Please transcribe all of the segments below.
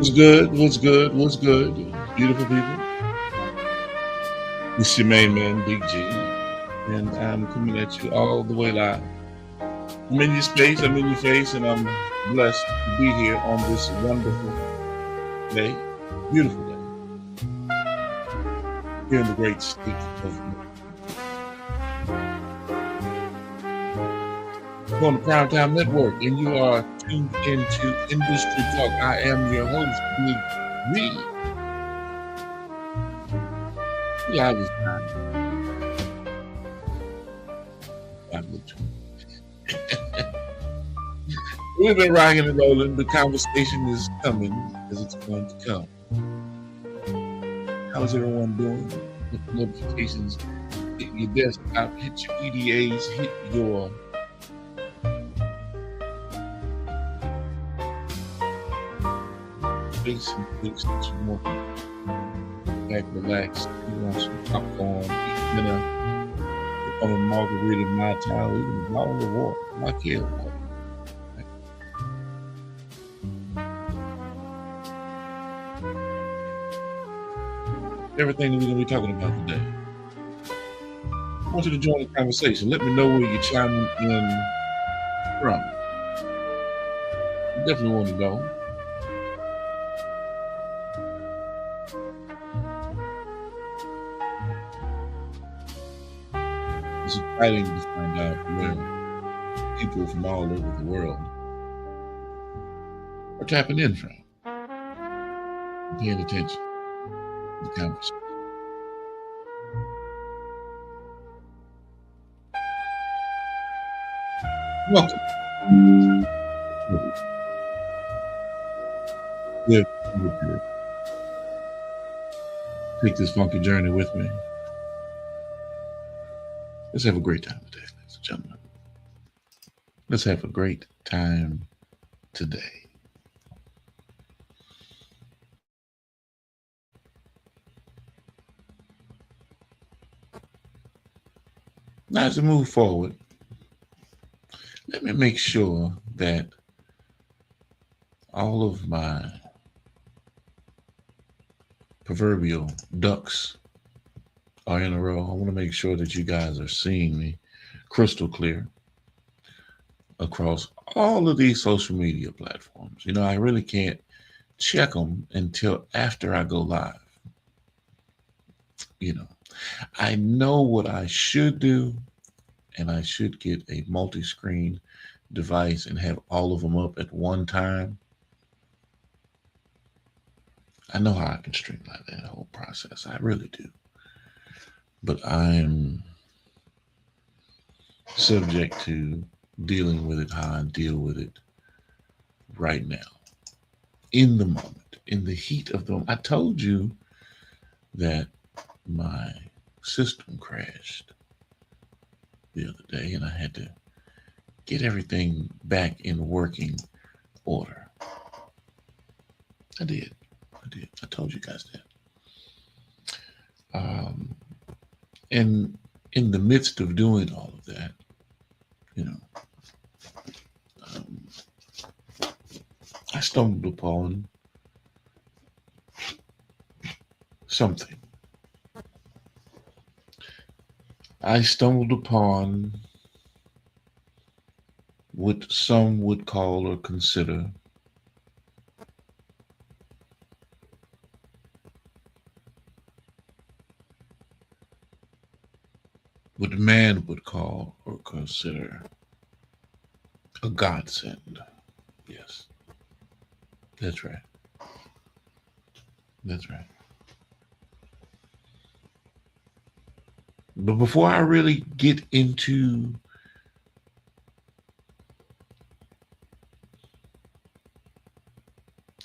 What's good? What's good? What's good? Beautiful people. It's your main man, Big G, and I'm coming at you all the way live. I'm in your space, I'm in your face, and I'm blessed to be here on this wonderful day, beautiful day, here in the great state of You're on the Primetime Network, and you are tuned into Industry Talk. I am your host, Big G. Live is We've been rocking and rolling. The conversation is coming as it's going to come. How's everyone doing? Hit the notifications, hit your desktop, hit your PDAs, hit your face and fix some more. Back, relax. You want some popcorn, eat dinner, on a margarita, my towel, even a bottle of water. My kid water. Everything that we're going to be talking about today. I want you to join the conversation. Let me know where you're chiming in from. I definitely want to know. It's exciting to find out where people from all over the world are tapping in from, paying attention to the conversation. Welcome. Good. Take this funky journey with me. Let's have a great time today, ladies and gentlemen. Let's have a great time today. Now, as we move forward, let me make sure that all of my proverbial ducks are in a row. I want to make sure that you guys are seeing me crystal clear across all of these social media platforms. You know, I really can't check them until after I go live. You know, I know what I should do, and I should get a multi-screen device and have all of them up at one time. I know how I can streamline that whole process. I really do. But I'm subject to dealing with it how I deal with it right now, in the moment, in the heat of the moment. I told you that my system crashed the other day and I had to get everything back in working order. I did. I told you guys that. And in the midst of doing all of that, you know, I stumbled upon something. I stumbled upon what some would call or consider what man would call or consider a godsend. Yes, that's right. That's right. But before I really get into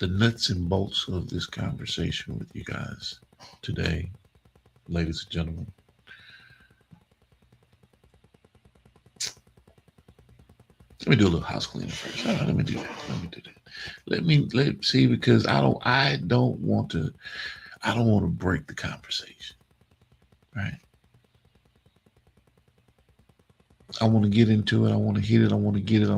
the nuts and bolts of this conversation with you guys today, ladies and gentlemen, let me do a little house cleaning first. All right, let me do that. Let me see, because I don't want to break the conversation. Right? I want to get into it. I want to hit it. I want to get it. I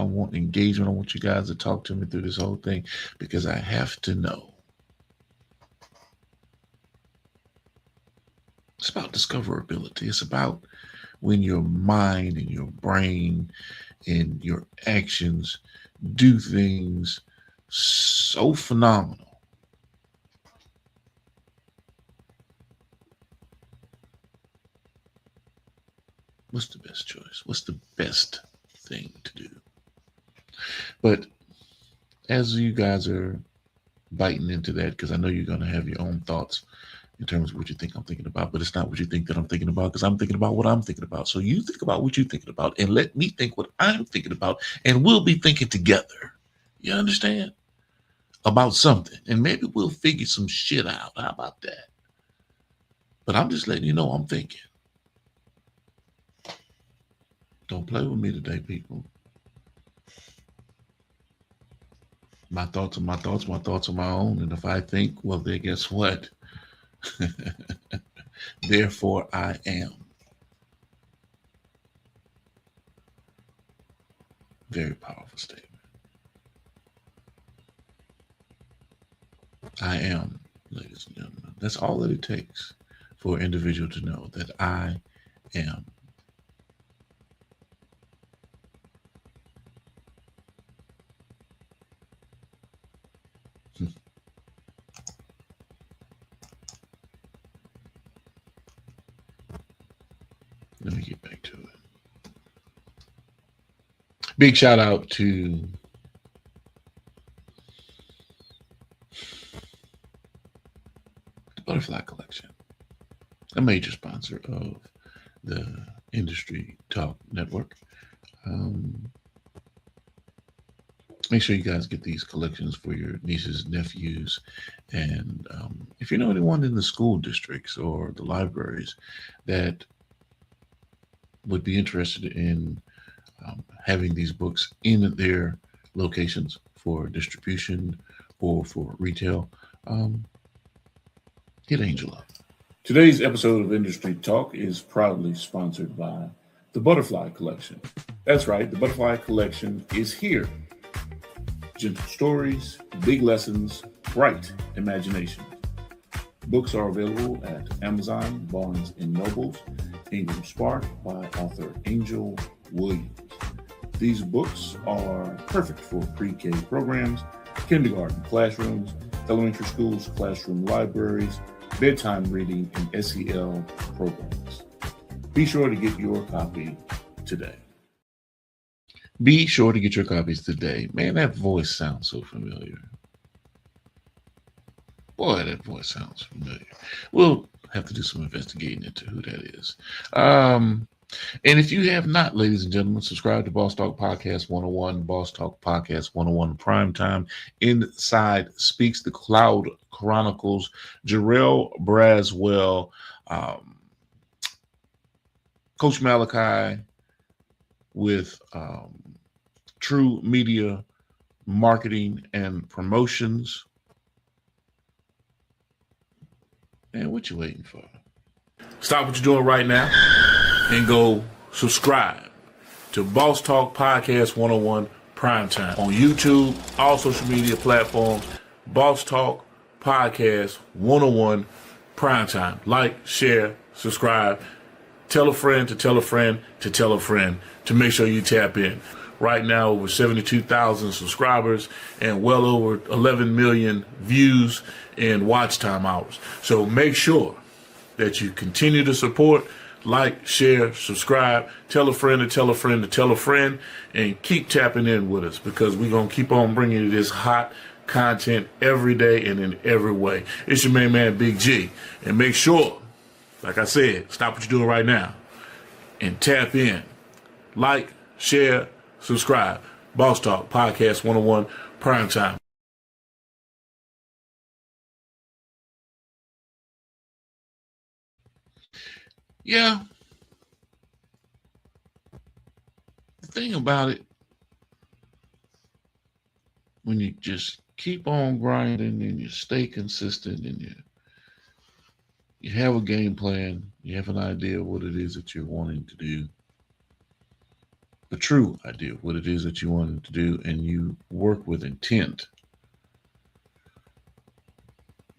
want engagement. I want you guys to talk to me through this whole thing because I have to know. It's about discoverability. It's about when your mind and your brain and your actions do things so phenomenal. What's the best choice? What's the best thing to do? But as you guys are biting into that, because I know you're going to have your own thoughts in terms of what you think I'm thinking about, but it's not what you think that I'm thinking about because I'm thinking about what I'm thinking about. So you think about what you're thinking about and let me think what I'm thinking about, and we'll be thinking together. You understand? About something, and maybe we'll figure some shit out. How about that? But I'm just letting you know I'm thinking. Don't play with me today, people. My thoughts are my thoughts. My thoughts are my own. And if I think, well, then guess what? Therefore, I am. Very powerful statement. I am, ladies and gentlemen. That's all that it takes for an individual to know that I am. Let me get back to it. Big shout out to the Butterfly Collection, a major sponsor of the Industry Talk Network. Um, Make sure you guys get these collections for your nieces, nephews, and if you know anyone in the school districts or the libraries that would be interested in having these books in their locations for distribution or for retail, um, hit Angel up. Today's episode of Industry Talk is proudly sponsored by the Butterfly Collection. That's right, the Butterfly Collection is here. Gentle stories, big lessons, bright imagination. Books are available at Amazon, Barnes & Nobles, Ingram Spark by author Angel Williams. These books are perfect for pre-K programs, kindergarten classrooms, elementary schools, classroom libraries, bedtime reading, and SEL programs. Be sure to get your copy today. Be sure to get your copies today. Man, that voice sounds so familiar. Boy, that voice sounds familiar. We'll have to do some investigating into who that is. And if you have not, ladies and gentlemen, subscribe to Boss Talk Podcast 101, Boss Talk Podcast 101 Primetime, Inside Speaks, The Cloud Chronicles, Jarrell Braswell, Coach Malachi with True Media Marketing and Promotions. Man, what you waiting for? Stop what you're doing right now and go subscribe to Boss Talk Podcast 101 Primetime on YouTube, all social media platforms. Boss Talk Podcast 101 Primetime. Like, share, subscribe. Tell a friend to tell a friend to tell a friend to make sure you tap in. Right now, over 72,000 subscribers and well over 11 million views and watch time hours. So make sure that you continue to support, like, share, subscribe, tell a friend to tell a friend to tell a friend, and keep tapping in with us because we're going to keep on bringing you this hot content every day and in every way. It's your main man, Big G. And make sure, like I said, stop what you're doing right now and tap in. Like, share, subscribe. Boss Talk Podcast 101 Primetime. Yeah. The thing about it, when you just keep on grinding and you stay consistent and you have a game plan, you have an idea of what it is that you're wanting to do, a true idea of what it is that you wanted to do, and you work with intent.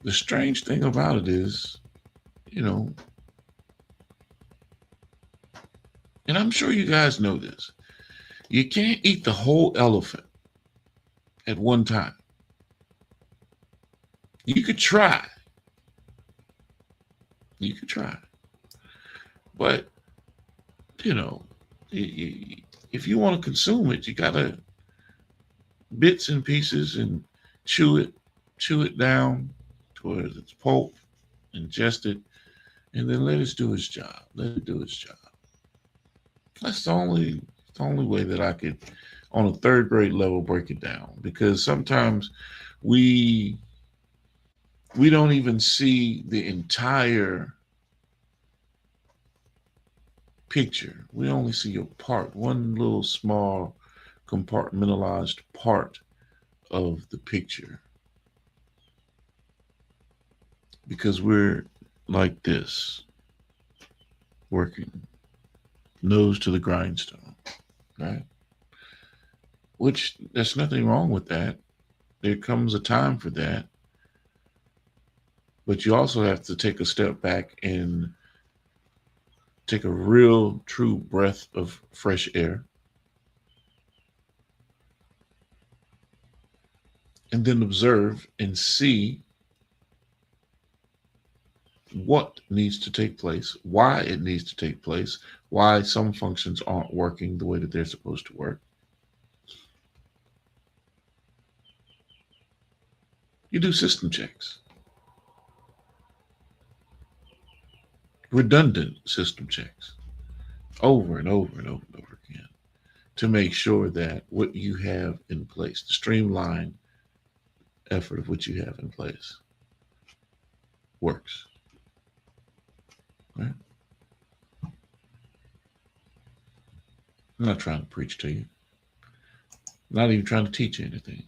The strange thing about it is, you know, and I'm sure you guys know this, you can't eat the whole elephant at one time. You could try. You could try. But, you know, if you want to consume it, you got to bits and pieces and chew it down to where it's pulp, ingest it, and then let it do its job. Let it do its job. That's the only way that I could, on a third grade level, break it down. Because sometimes we we don't even see the entire picture. We only see a part, one little small compartmentalized part of the picture, because we're like this, working nose to the grindstone, right? Which there's nothing wrong with that. There comes a time for that, but you also have to take a step back and take a real, true breath of fresh air, and then observe and see what needs to take place, why it needs to take place, why some functions aren't working the way that they're supposed to work. You do system checks, redundant system checks, over and over and over and over again, to make sure that what you have in place, the streamlined effort of what you have in place, works. Right? I'm not trying to preach to you, not even trying to teach you anything.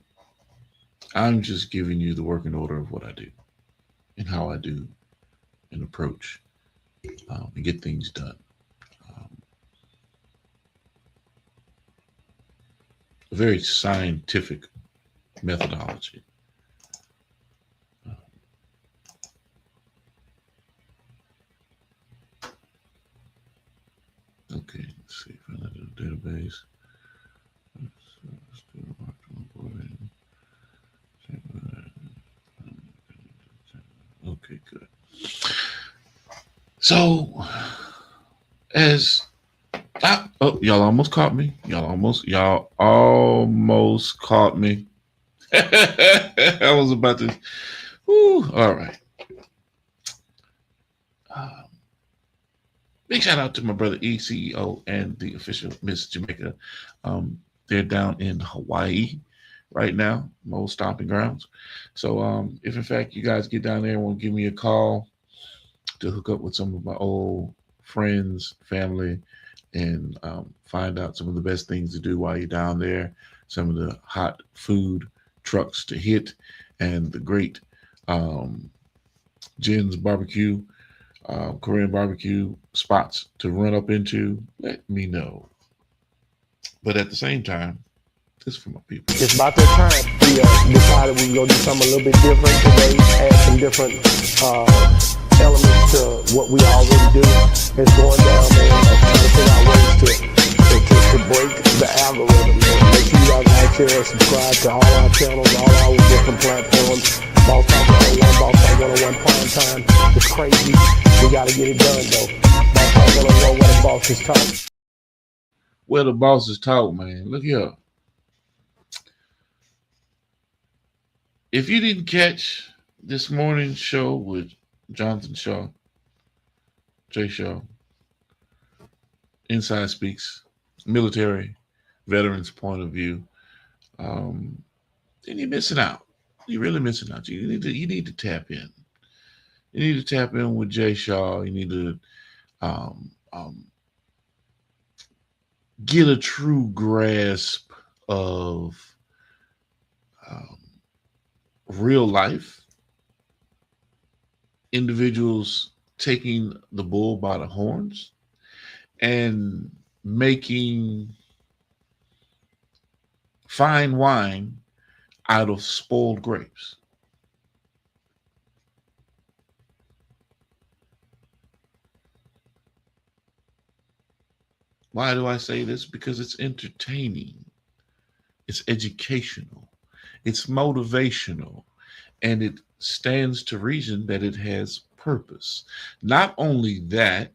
I'm just giving you the working order of what I do and how I do and approach and get things done. Um, a very scientific methodology. Uh, okay, let's see if I know the database. Okay, good. So, as oh, y'all almost caught me. I was about to. Whew, all right. Um, Big shout out to my brother ECEO and the official Miss Jamaica. They're down in Hawaii right now, my old stomping grounds. So, if in fact you guys get down there and want to give me a call to hook up with some of my old friends, family, and find out some of the best things to do while you're down there, some of the hot food trucks to hit, and the great um, Jen's barbecue, Korean barbecue spots to run up into, let me know. But at the same time, this is for my people. It's about that time. We decided we were going to do something a little bit different today, add some different elements to what we already do. It's going down there, trying to figure out ways to break the algorithm. Make sure you guys like, share, and subscribe to all our channels, all our different platforms. Boss Talk 101, Boss Talk 101 Prime Time. It's crazy. We got to get it done, though. Boss Talk 101, where the boss is talk. Where the boss is talk, man. Look here. If you didn't catch this morning's show with Jonathan Shaw, Jay Shaw, Inside Speaks, military veterans point of view, then you're missing out. You're really missing out. You need to tap in. You need to tap in with Jay Shaw. You need to um, um, get a true grasp of um, real life, individuals taking the bull by the horns and making fine wine out of spoiled grapes. Why do I say this? Because it's entertaining, it's educational, it's motivational, and it stands to reason that it has purpose. Not only that,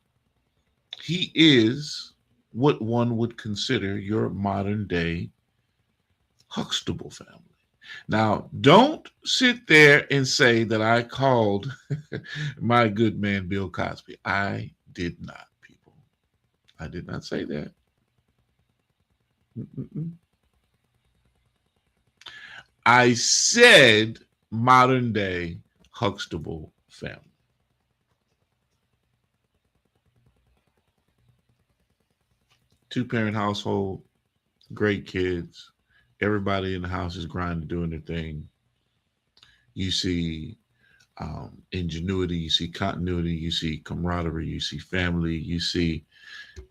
he is what one would consider your modern day Huxtable family. Now, don't sit there and say that I called my good man Bill Cosby. I did not, people. I did not say that. Mm-mm. I said modern day Huxtable family. Two-parent household, great kids. Everybody in the house is grinding, doing their thing. You see ingenuity, you see continuity, you see camaraderie, you see family, you see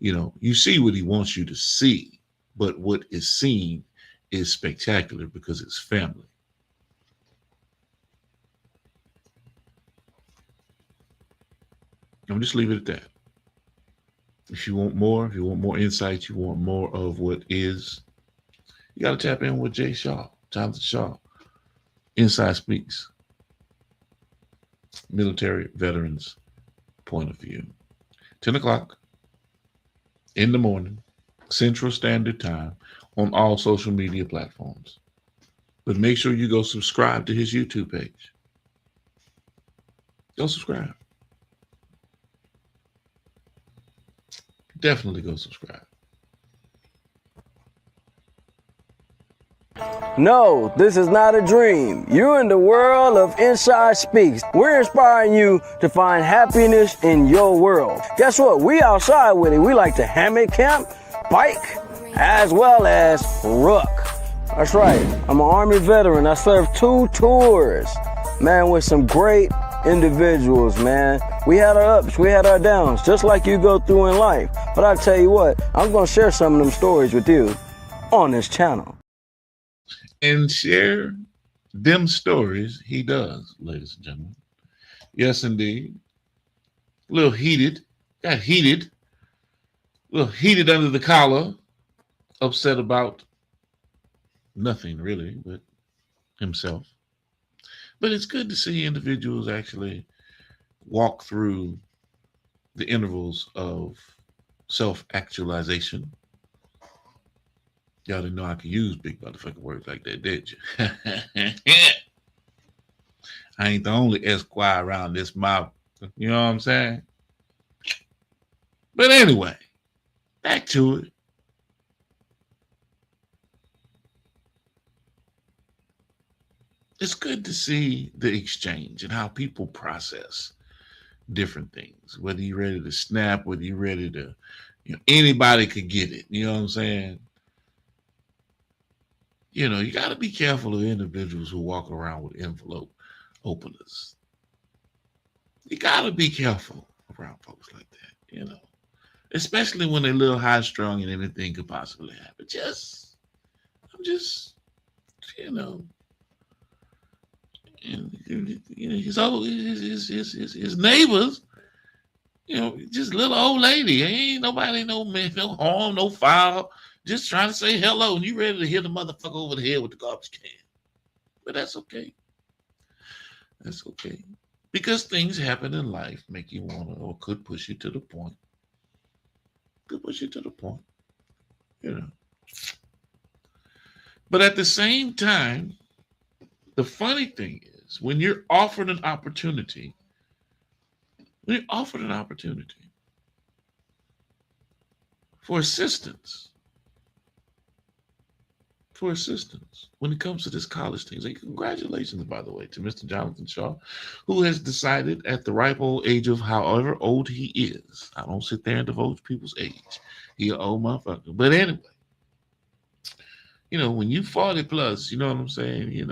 what he wants you to see. But what is seen is spectacular because it's family. I'm just leave it at that. If you want more insights, you want more of what is, you got to tap in with Jay Shaw, Jonathan Shaw. Inside Speaks, military veterans point of view. 10 o'clock in the morning, Central Standard Time, on all social media platforms. But make sure you go subscribe to his YouTube page. Go subscribe. Definitely go subscribe. No, this is not a dream. You're in the world of Inside Speaks. We're inspiring you to find happiness in your world. Guess what? We outside with it. We like to hammock camp, bike, as well as ruck. That's right. I'm an Army veteran. I served 2 tours, man, with some great individuals, man. We had our ups, we had our downs, just like you go through in life. But I tell you what, I'm going to share some of them stories with you on this channel. And share them stories he does, ladies and gentlemen. Yes, indeed. A little heated, got heated, a little heated under the collar, upset about nothing really but himself. But it's good to see individuals actually walk through the intervals of self-actualization. Y'all didn't know I could use big motherfucking words like that, did you? I ain't the only Esquire around this mouth. You know what I'm saying? But anyway, back to it. It's good to see the exchange and how people process different things. Whether you're ready to snap, whether you're ready to, anybody could get it. You know what I'm saying? You got to be careful of individuals who walk around with envelope openers. You got to be careful around folks like that, especially when they're a little high strung and anything could possibly happen. I'm just, and his neighbors, just little old lady. Ain't nobody, no man, no harm, no foul. Just trying to say hello, and you ready to hit the motherfucker over the head with the garbage can. But that's okay. That's okay. Because things happen in life, make you want to, or could push you to the point. Could push you to the point. But at the same time, the funny thing is, when you're offered an opportunity, for assistance, when it comes to this college thing. So congratulations, by the way, to Mr. Jonathan Shaw, who has decided at the ripe old age of however old he is. I don't sit there and divulge people's age. He an old motherfucker. But anyway, when you 40 plus, you know what I'm saying?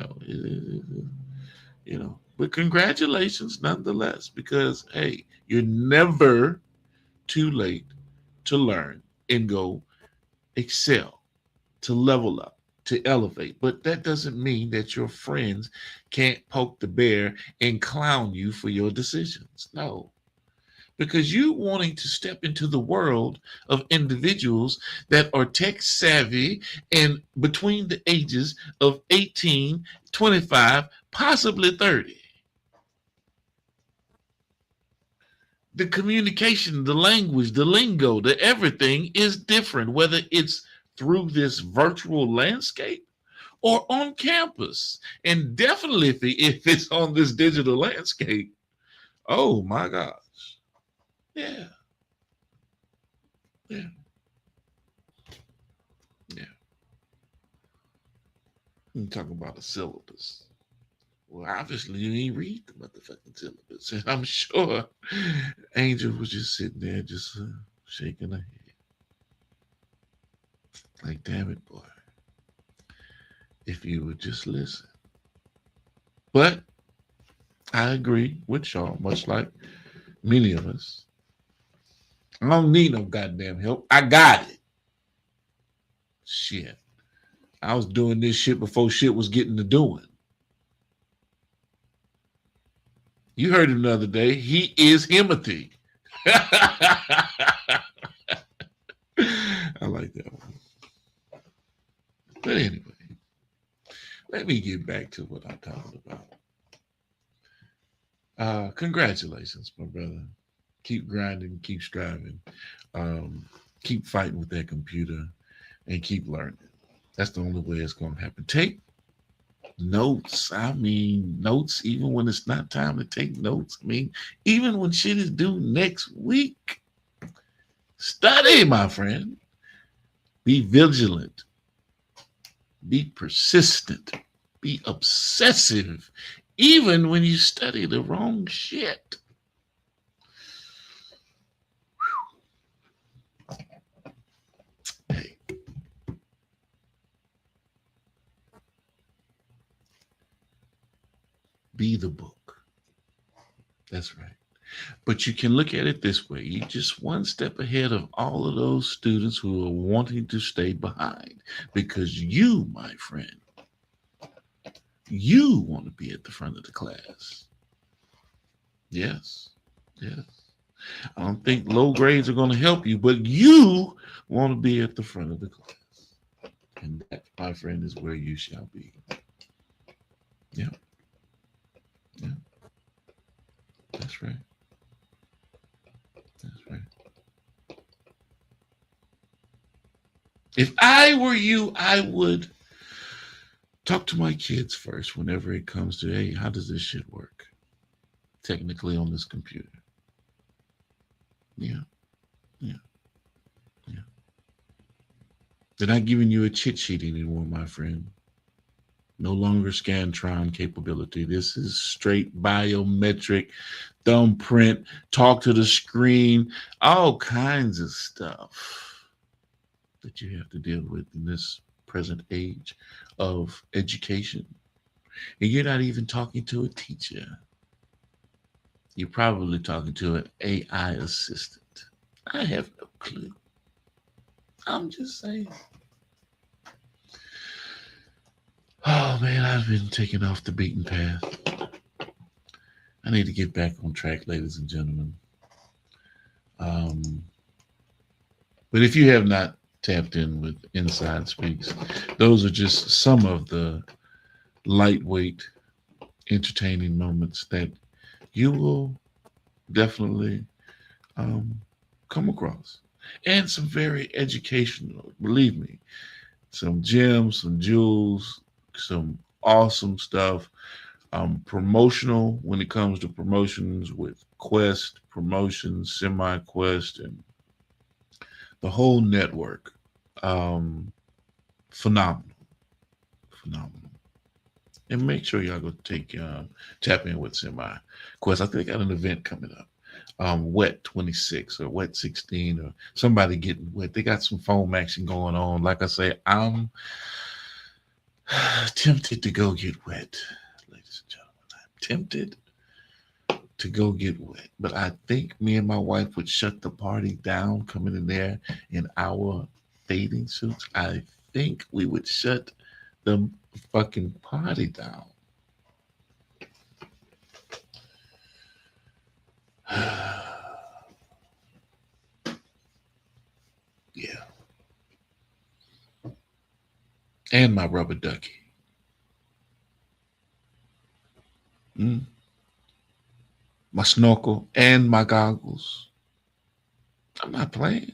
But congratulations nonetheless, because hey, you're never too late to learn and go excel, to level up, to elevate. But that doesn't mean that your friends can't poke the bear and clown you for your decisions. No, because you wanting to step into the world of individuals that are tech savvy and between the ages of 18, 25, possibly 30. The communication, the language, the lingo, the everything is different, whether it's through this virtual landscape or on campus. And definitely if it's on this digital landscape, oh my gosh. Yeah. Yeah. Yeah. You talk about a syllabus. Well, obviously you ain't read the motherfucking syllabus. And I'm sure Angel was just sitting there just shaking her head. Like, damn it, boy. If you would just listen. But I agree with y'all, much like many of us. I don't need no goddamn help. I got it. Shit. I was doing this shit before shit was getting to doing. You heard him the other day. He is Himothy. I like that one. But anyway, let me get back to what I'm talking about. Congratulations, my brother. Keep grinding, keep striving, keep fighting with that computer, and keep learning. That's the only way it's going to happen. Take notes. I mean, notes, even when it's not time to take notes. I mean, even when shit is due next week. Study, my friend. Be vigilant. Be persistent. Be obsessive, even when you study the wrong shit. Hey. Be the book. That's right. But you can look at it this way. You're just one step ahead of all of those students who are wanting to stay behind, because you, my friend, you want to be at the front of the class. Yes. Yes. I don't think low grades are going to help you, but you want to be at the front of the class. And that, my friend, is where you shall be. Yeah. Yeah. That's right. That's right. If I were you, I would talk to my kids first whenever it comes to, hey, how does this shit work technically on this computer? Yeah. Yeah. Yeah. They're not giving you a cheat sheet anymore, my friend. No longer Scantron capability. This is straight biometric, thumbprint, talk to the screen, all kinds of stuff that you have to deal with in this present age of education. And you're not even talking to a teacher. You're probably talking to an AI assistant. I have no clue. I'm just saying. Oh man, I've been taken off the beaten path. I need to get back on track, ladies and gentlemen. But if you have not tapped in with Inside Speaks, those are just some of the lightweight, entertaining moments that you will definitely come across. And some very educational, believe me, some gems, some jewels, some awesome stuff. Promotional when it comes to promotions with Quest, promotions, SemiQuest, and the whole network. Phenomenal. And make sure y'all go tap in with SemiQuest. I think they got an event coming up. Wet 26 or Wet 16 or somebody getting wet. They got some foam action going on. Like I say, I'm tempted to go get wet, ladies and gentlemen. I'm tempted to go get wet. But I think me and my wife would shut the party down coming in there in our bathing suits. I think we would shut the fucking party down. Yeah. And my rubber ducky. My snorkel and my goggles. I'm not playing.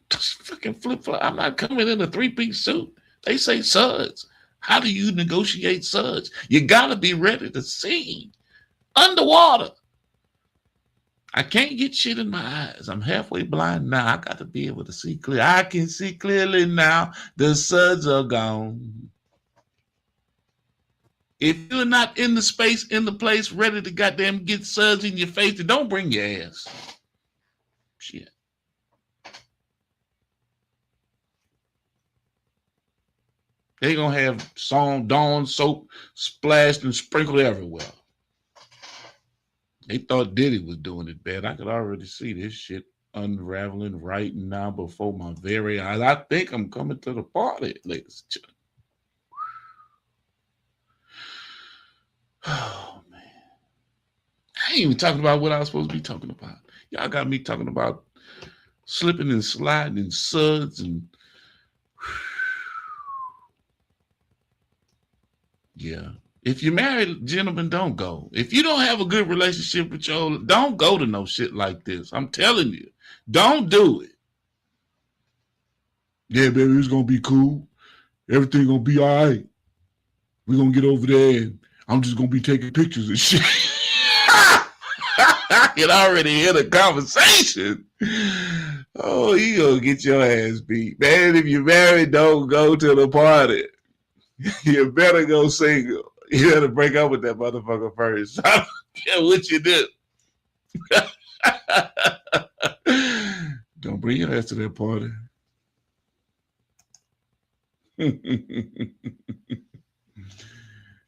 Just fucking flip flop. I'm not coming in a 3-piece suit. They say suds. How do you negotiate suds? You gotta be ready to see underwater. I can't get shit in my eyes. I'm halfway blind now. I got to be able to see clear. I can see clearly now. The suds are gone. If you're not in the space, in the place, ready to goddamn get suds in your face, then don't bring your ass. Shit. They gonna have Dawn soap splashed and sprinkled everywhere. They thought Diddy was doing it bad. I could already see this shit unraveling right now before my very eyes. I think I'm coming to the party, ladies and gentlemen. Oh, man. I ain't even talking about what I was supposed to be talking about. Y'all got me talking about slipping and sliding and suds and... Yeah. If you're married, gentlemen, don't go. If you don't have a good relationship with your, don't go to no shit like this. I'm telling you, don't do it. Yeah, baby, it's gonna be cool. Everything gonna be all right. We're gonna get over there and I'm just gonna be taking pictures and shit. I can already hear the conversation. Oh, you gonna get your ass beat. Man, if you're married, don't go to the party. You better go single. You better break up with that motherfucker first. I don't care what you do. Don't bring your ass to that party.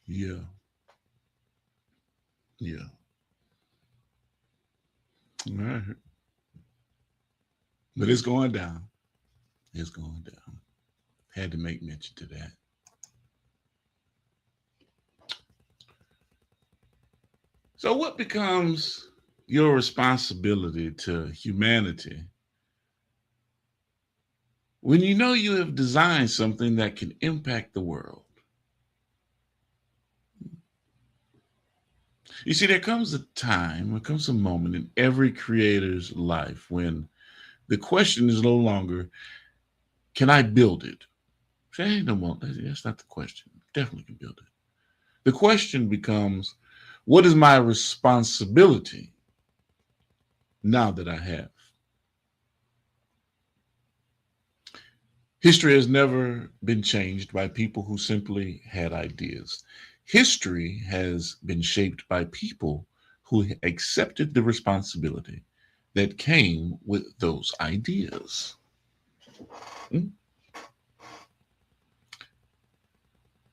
Yeah. Yeah. All right. But it's going down. It's going down. Had to make mention to that. So what becomes your responsibility to humanity when you know you have designed something that can impact the world? You see, there comes a moment in every creator's life when the question is no longer, can I build it? Say, no, that's not the question. Definitely can build it. The question becomes, what is my responsibility now that I have? History has never been changed by people who simply had ideas. History has been shaped by people who accepted the responsibility that came with those ideas.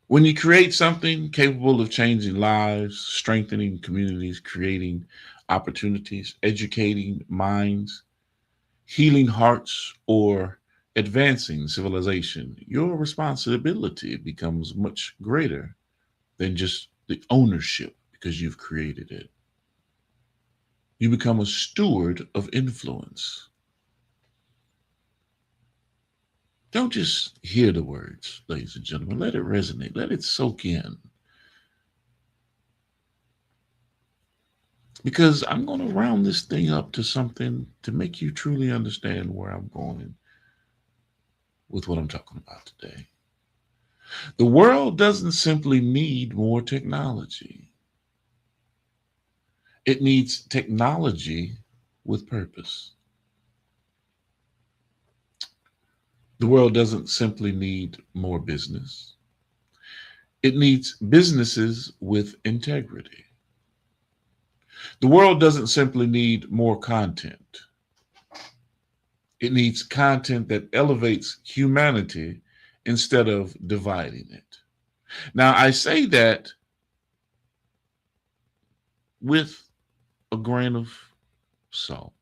When you create something capable of changing lives, strengthening communities, creating opportunities, educating minds, healing hearts, or advancing civilization, your responsibility becomes much greater than just the ownership because you've created it. You become a steward of influence. Don't just hear the words, ladies and gentlemen. Let it resonate. Let it soak in. Because I'm going to round this thing up to something to make you truly understand where I'm going with what I'm talking about today. The world doesn't simply need more technology. It needs technology with purpose. The world doesn't simply need more business. It needs businesses with integrity. The world doesn't simply need more content. It needs content that elevates humanity instead of dividing it. Now, I say that with a grain of salt,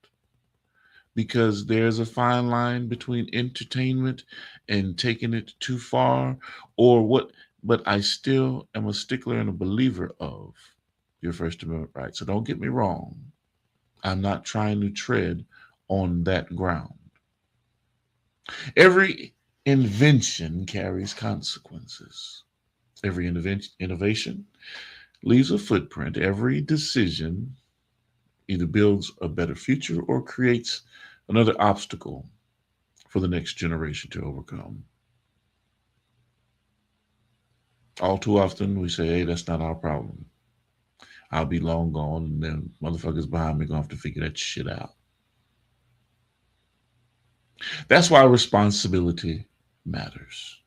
because there's a fine line between entertainment and taking it too far, or what but I still am a stickler and a believer of your First Amendment right. So don't get me wrong. I'm not trying to tread on that ground. Every invention carries consequences. Every innovation leaves a footprint. Every decision either builds a better future or creates another obstacle for the next generation to overcome. All too often, we say, hey, that's not our problem. I'll be long gone, and then motherfuckers behind me gonna have to figure that shit out. That's why responsibility matters.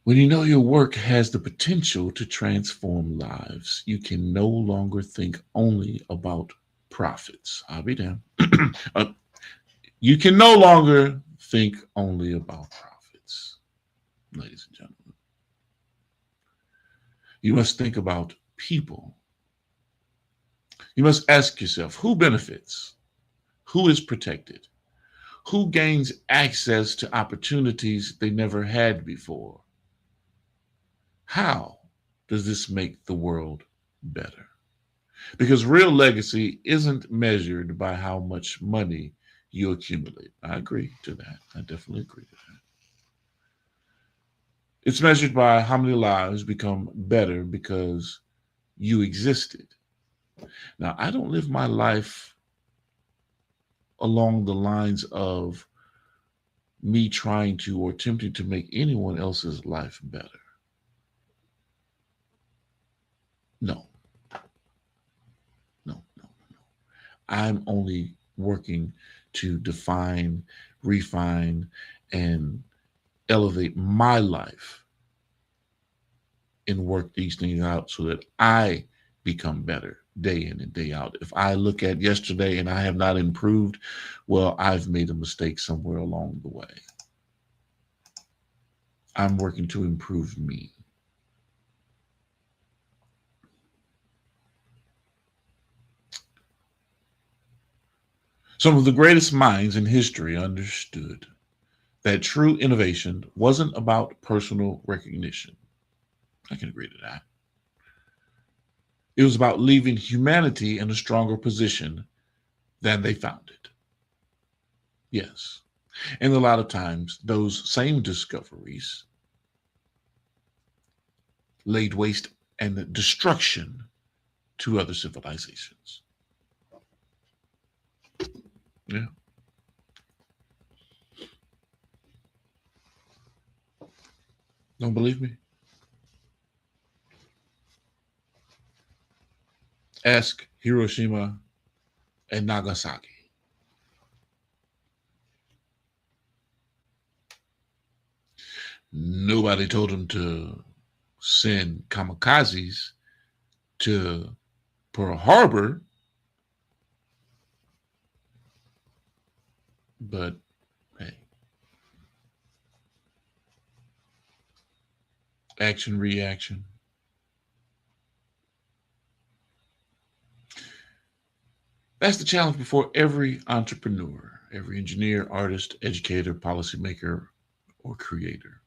When you know your work has the potential to transform lives, you can no longer think only about profits. I'll be damned. Uh, you can no longer think only about profits, ladies and gentlemen. You must think about people. You must ask yourself who benefits, who is protected, who gains access to opportunities they never had before. How does this make the world better? Because real legacy isn't measured by how much money you accumulate. I agree to that. I definitely agree to that. It's measured by how many lives become better because you existed. Now, I don't live my life along the lines of me trying to or attempting to make anyone else's life better. No, no. I'm only working to define, refine, and elevate my life and work these things out so that I become better day in and day out. If I look at yesterday and I have not improved, well, I've made a mistake somewhere along the way. I'm working to improve me. Some of the greatest minds in history understood that true innovation wasn't about personal recognition. I can agree to that. It was about leaving humanity in a stronger position than they found it. Yes. And a lot of times, those same discoveries laid waste and destruction to other civilizations. Yeah. Don't believe me? Ask Hiroshima and Nagasaki. Nobody told them to send kamikazes to Pearl Harbor, but hey, action, reaction. That's the challenge before every entrepreneur, every engineer, artist, educator, policymaker, or creator.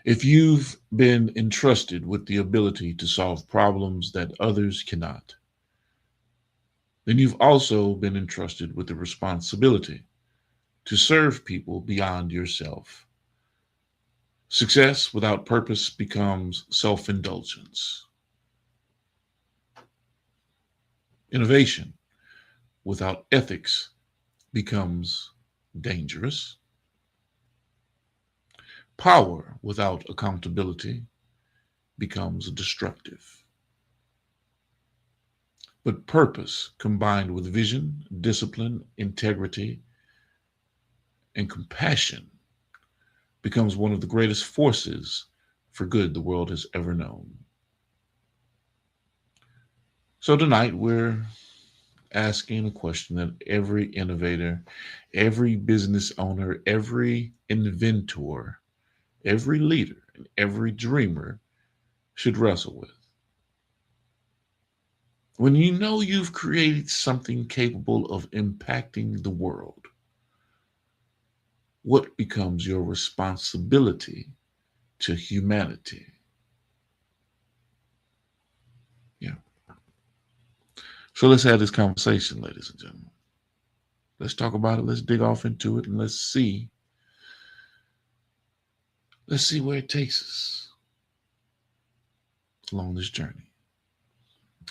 If you've been entrusted with the ability to solve problems that others cannot, then you've also been entrusted with the responsibility to serve people beyond yourself. Success without purpose becomes self-indulgence. Innovation without ethics becomes dangerous. Power without accountability becomes destructive. But purpose combined with vision, discipline, integrity, and compassion becomes one of the greatest forces for good the world has ever known. So tonight we're asking a question that every innovator, every business owner, every inventor, every leader, and every dreamer should wrestle with. When you know you've created something capable of impacting the world, what becomes your responsibility to humanity. Yeah. So let's have this conversation, ladies and gentlemen. Let's talk about it. Let's dig off into it, and let's see where it takes us along this journey.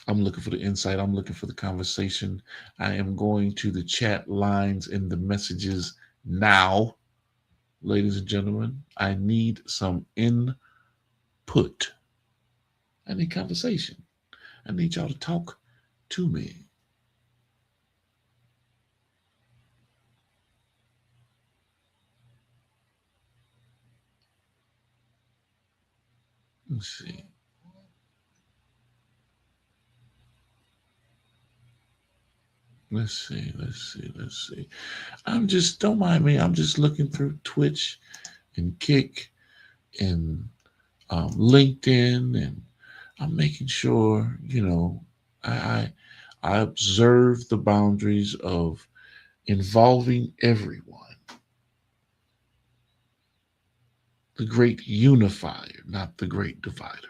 I'm looking for the insight. I'm looking for the conversation. I am going to the chat lines and the messages now. Ladies and gentlemen, I need some input. I need conversation. I need y'all to talk to me. Let's see. Let's see. Don't mind me. I'm just looking through Twitch and Kick and LinkedIn, and I'm making sure, I observe the boundaries of involving everyone. The great unifier, not the great divider.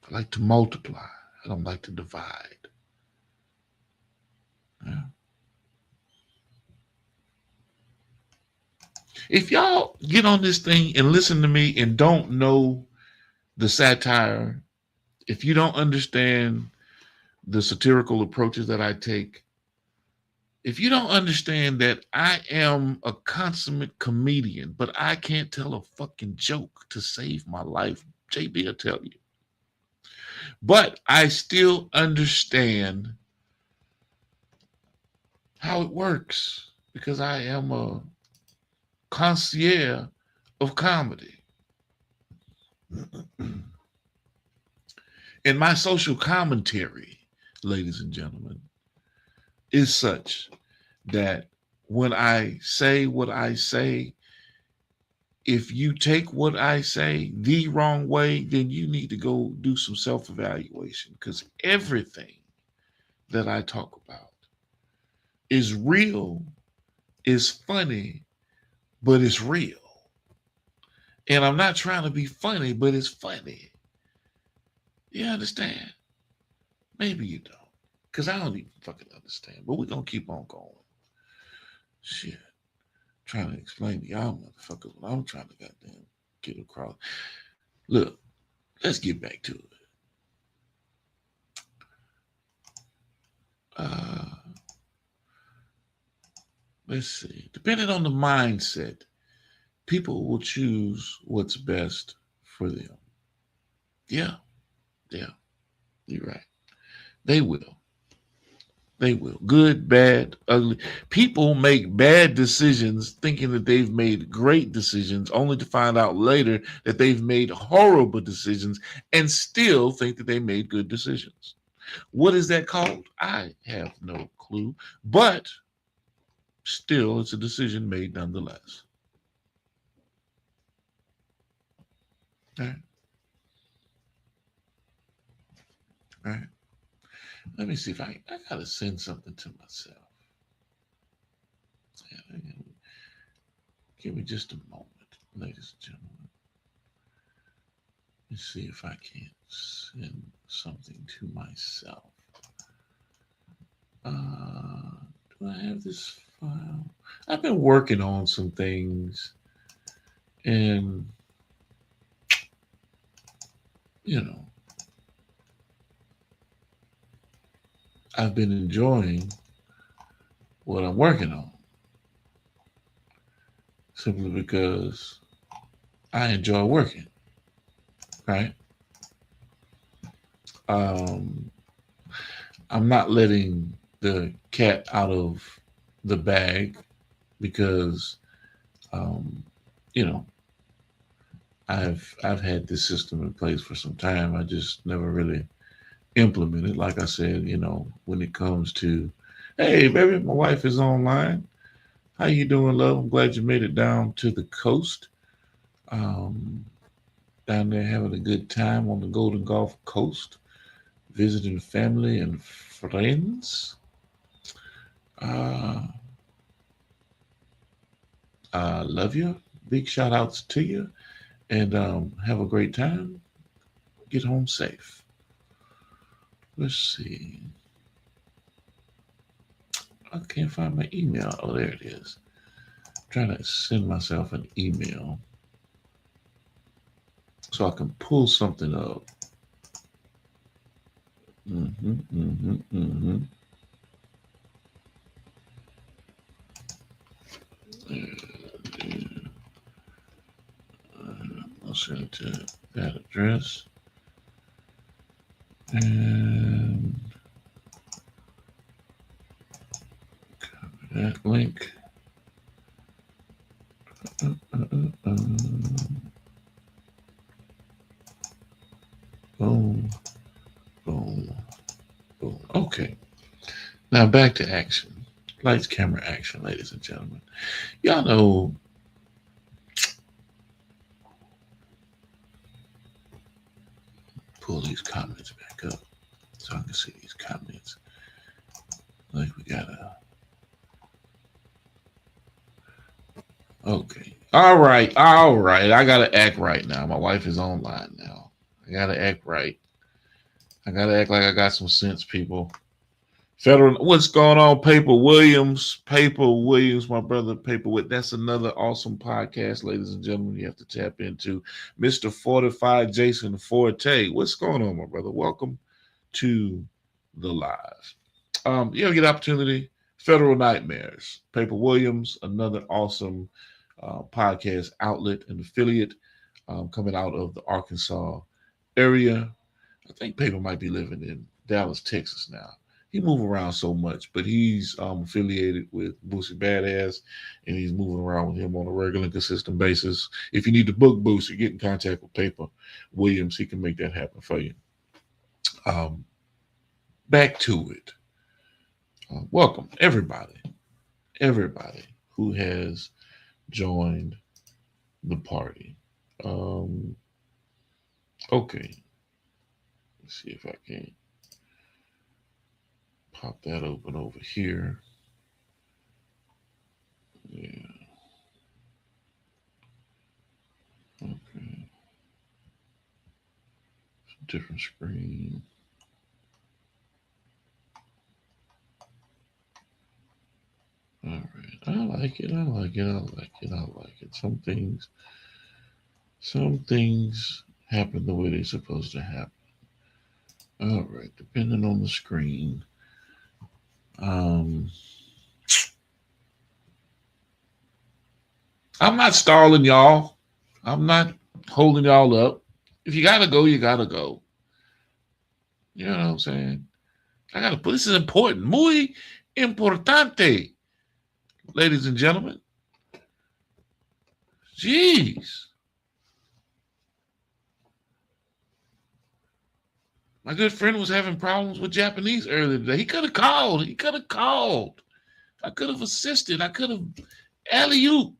I like to multiply. I don't like to divide. Yeah. If y'all get on this thing and listen to me and don't know the satire, if you don't understand the satirical approaches that I take, if you don't understand that I am a consummate comedian, but I can't tell a fucking joke to save my life, JB will tell you. But I still understand how it works because I am a connoisseur of comedy. And my social commentary, ladies and gentlemen, is such that when I say what I say, if you take what I say the wrong way, then you need to go do some self-evaluation, because everything that I talk about is real, is funny, but it's real. And I'm not trying to be funny, but it's funny. You understand? Maybe you don't, because I don't even fucking understand, but we're going to keep on going. Shit. Trying to explain to y'all motherfuckers what I'm trying to goddamn get across. Look, let's get back to it. Let's see. Depending on the mindset, people will choose what's best for them. Yeah, you're right. They will. Good, bad, ugly. People make bad decisions thinking that they've made great decisions, only to find out later that they've made horrible decisions and still think that they made good decisions. What is that called? I have no clue, but still it's a decision made nonetheless. All right. Let me see if I gotta send something to myself. Give me just a moment, ladies and gentlemen. Let's see if I can send something to myself. Do I have this file? I've been working on some things, and I've been enjoying what I'm working on, simply because I enjoy working, right? I'm not letting the cat out of the bag because, I've had this system in place for some time. I just never really implemented. Like I said, when it comes to, hey, baby, my wife is online. How you doing, love? I'm glad you made it down to the coast. Down there having a good time on the Golden Gulf Coast, visiting family and friends. Love you. Big shout outs to you. And have a great time. Get home safe. Let's see. I can't find my email. Oh, there it is. I'm trying to send myself an email so I can pull something up. I'll send it to that address. And copy that link. Boom, boom, boom. Okay. Now back to action. Lights, camera, action, ladies and gentlemen. Y'all know pull these comments back up so I can see these comments. Like we gotta. Okay. All right. I gotta act right now. My wife is online now. I gotta act right. I gotta act like I got some sense, people. Federal, what's going on? Paper Williams, my brother Paperweight. That's another awesome podcast, ladies and gentlemen. You have to tap into Mr. Fortified Jason Forte. What's going on, my brother? Welcome to the live. You ever get opportunity? Federal Nightmares. Paper Williams, another awesome podcast outlet and affiliate coming out of the Arkansas area. I think Paper might be living in Dallas, Texas now. He moves around so much, but he's affiliated with Boosie Badass, and he's moving around with him on a regular and consistent basis. If you need to book Boosie, get in contact with Paper Williams. He can make that happen for you. Back to it. Welcome, everybody who has joined the party. Okay. Let's see if I can pop that open over here. Yeah. Okay. Different screen. All right. I like it. Some things happen the way they're supposed to happen. All right. Depending on the screen. I'm not stalling y'all. I'm not holding y'all up. If you gotta go, you gotta go. You know what I'm saying? This is important. Muy importante. Ladies and gentlemen. Jeez. My good friend was having problems with Japanese earlier today. He could have called. I could have assisted. I could have alley-oop.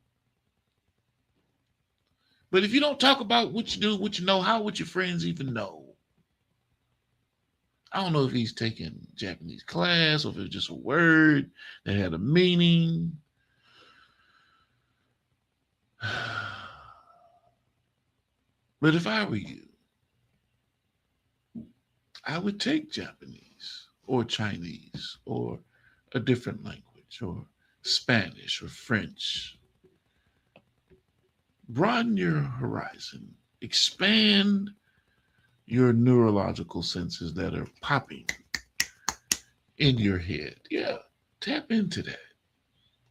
But if you don't talk about what you do, what you know, how would your friends even know? I don't know if he's taking Japanese class or if it's just a word that had a meaning. But if I were you, I would take Japanese or Chinese or a different language or Spanish or French. Broaden your horizon. Expand your neurological senses that are popping in your head. Yeah, tap into that.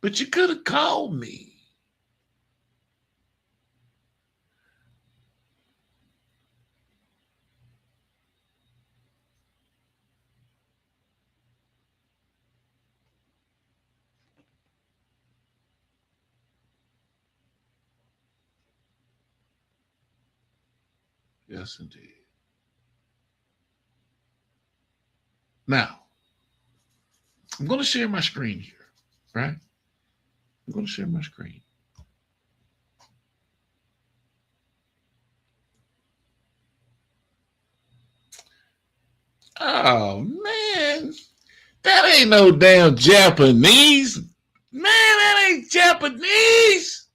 But you could have called me. Yes, indeed. Now, I'm going to share my screen here, right? I'm going to share my screen. Oh, man. That ain't no damn Japanese. Man, that ain't Japanese.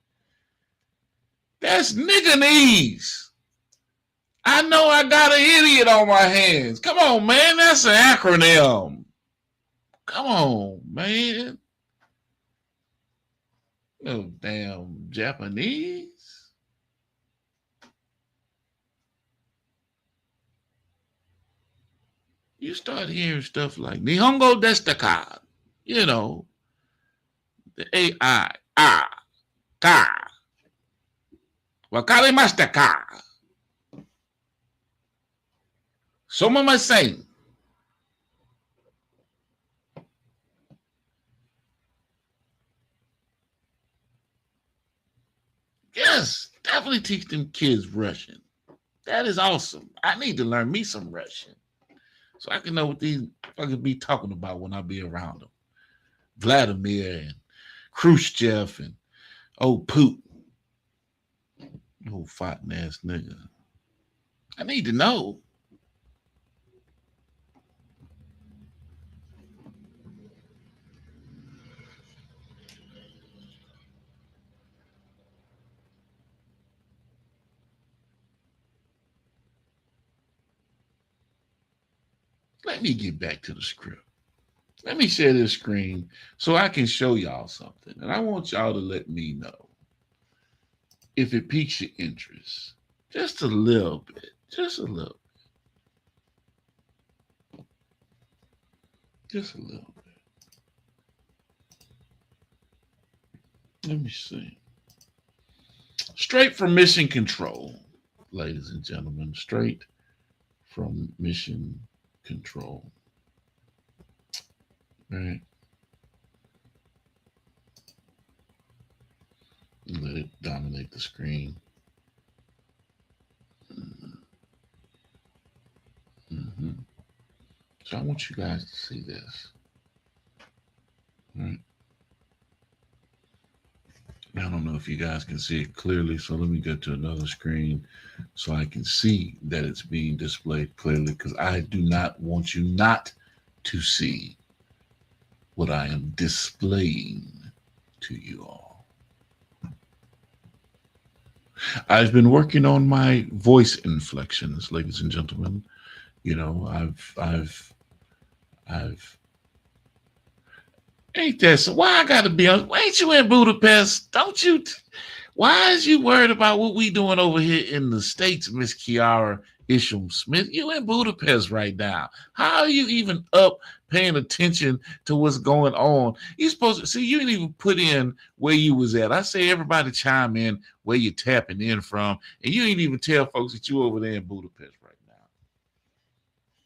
That's nigganese. I know I got an idiot on my hands. Come on, man. That's an acronym. Come on, man. No damn Japanese. You start hearing stuff like Nihongo desu ka, you know, the AI, ka, wakarimashita ka, sumimasen. Yes, definitely teach them kids Russian. That is awesome. I need to learn me some Russian so I can know what these fuckers be talking about when I be around them. Vladimir and Khrushchev and old Putin. Old fighting ass nigga. I need to know. Let me get back to the script. Let me share this screen so I can show y'all something. And I want y'all to let me know if it piques your interest. Just a little bit. Just a little bit. Just a little bit. Let me see. Straight from Mission Control, ladies and gentlemen. Straight from Mission Control. Right. Let it dominate the screen. Mm-hmm. So I want you guys to see this. Right. I don't know if you guys can see it clearly, so let me go to another screen so I can see that it's being displayed clearly, because I do not want you not to see what I am displaying to you all. I've been working on my voice inflections, ladies and gentlemen. You know, I've ain't that so? Why I gotta be on? Ain't you in Budapest? Don't you? Why is you worried about what we doing over here in the States, Miss Kiara Isham Smith? You in Budapest right now. How are you even up paying attention to what's going on? You supposed to see, you didn't even put in where you was at. I say everybody chime in where you're tapping in from, and you didn't even tell folks that you over there in Budapest right now.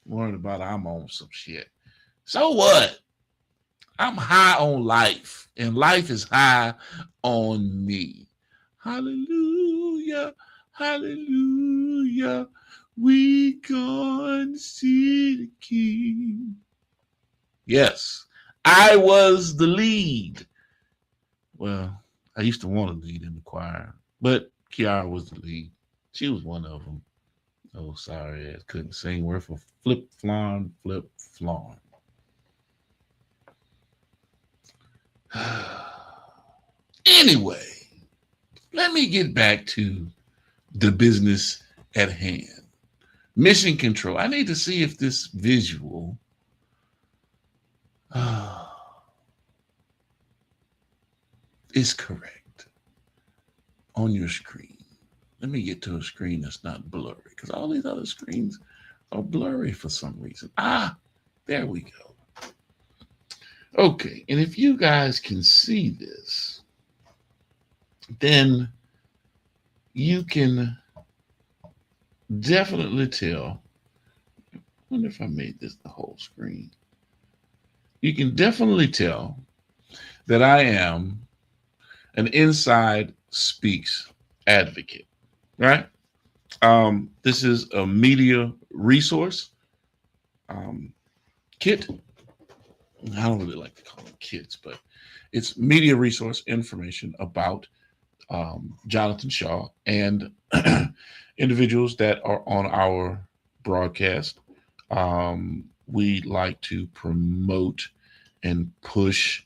Worried about I'm on some shit. So what? I'm high on life, and life is high on me. Hallelujah, hallelujah. We gonna see the King. Yes, I was the lead. Well, I used to want to lead in the choir, but Kiara was the lead. She was one of them. Oh, sorry, I couldn't sing. Word for flip flon, flip flon. Anyway, let me get back to the business at hand. Mission Control. I need to see if this visual is correct on your screen. Let me get to a screen that's not blurry, because all these other screens are blurry for some reason. There we go. Okay, and if you guys can see this, then you can definitely tell. I wonder if I made this the whole screen. You can definitely tell that I am an Inside Speaks advocate, right? This is a media resource kit. I don't really like to call them kits, but it's media resource information about Jonathan Shaw and individuals that are on our broadcast. We like to promote and push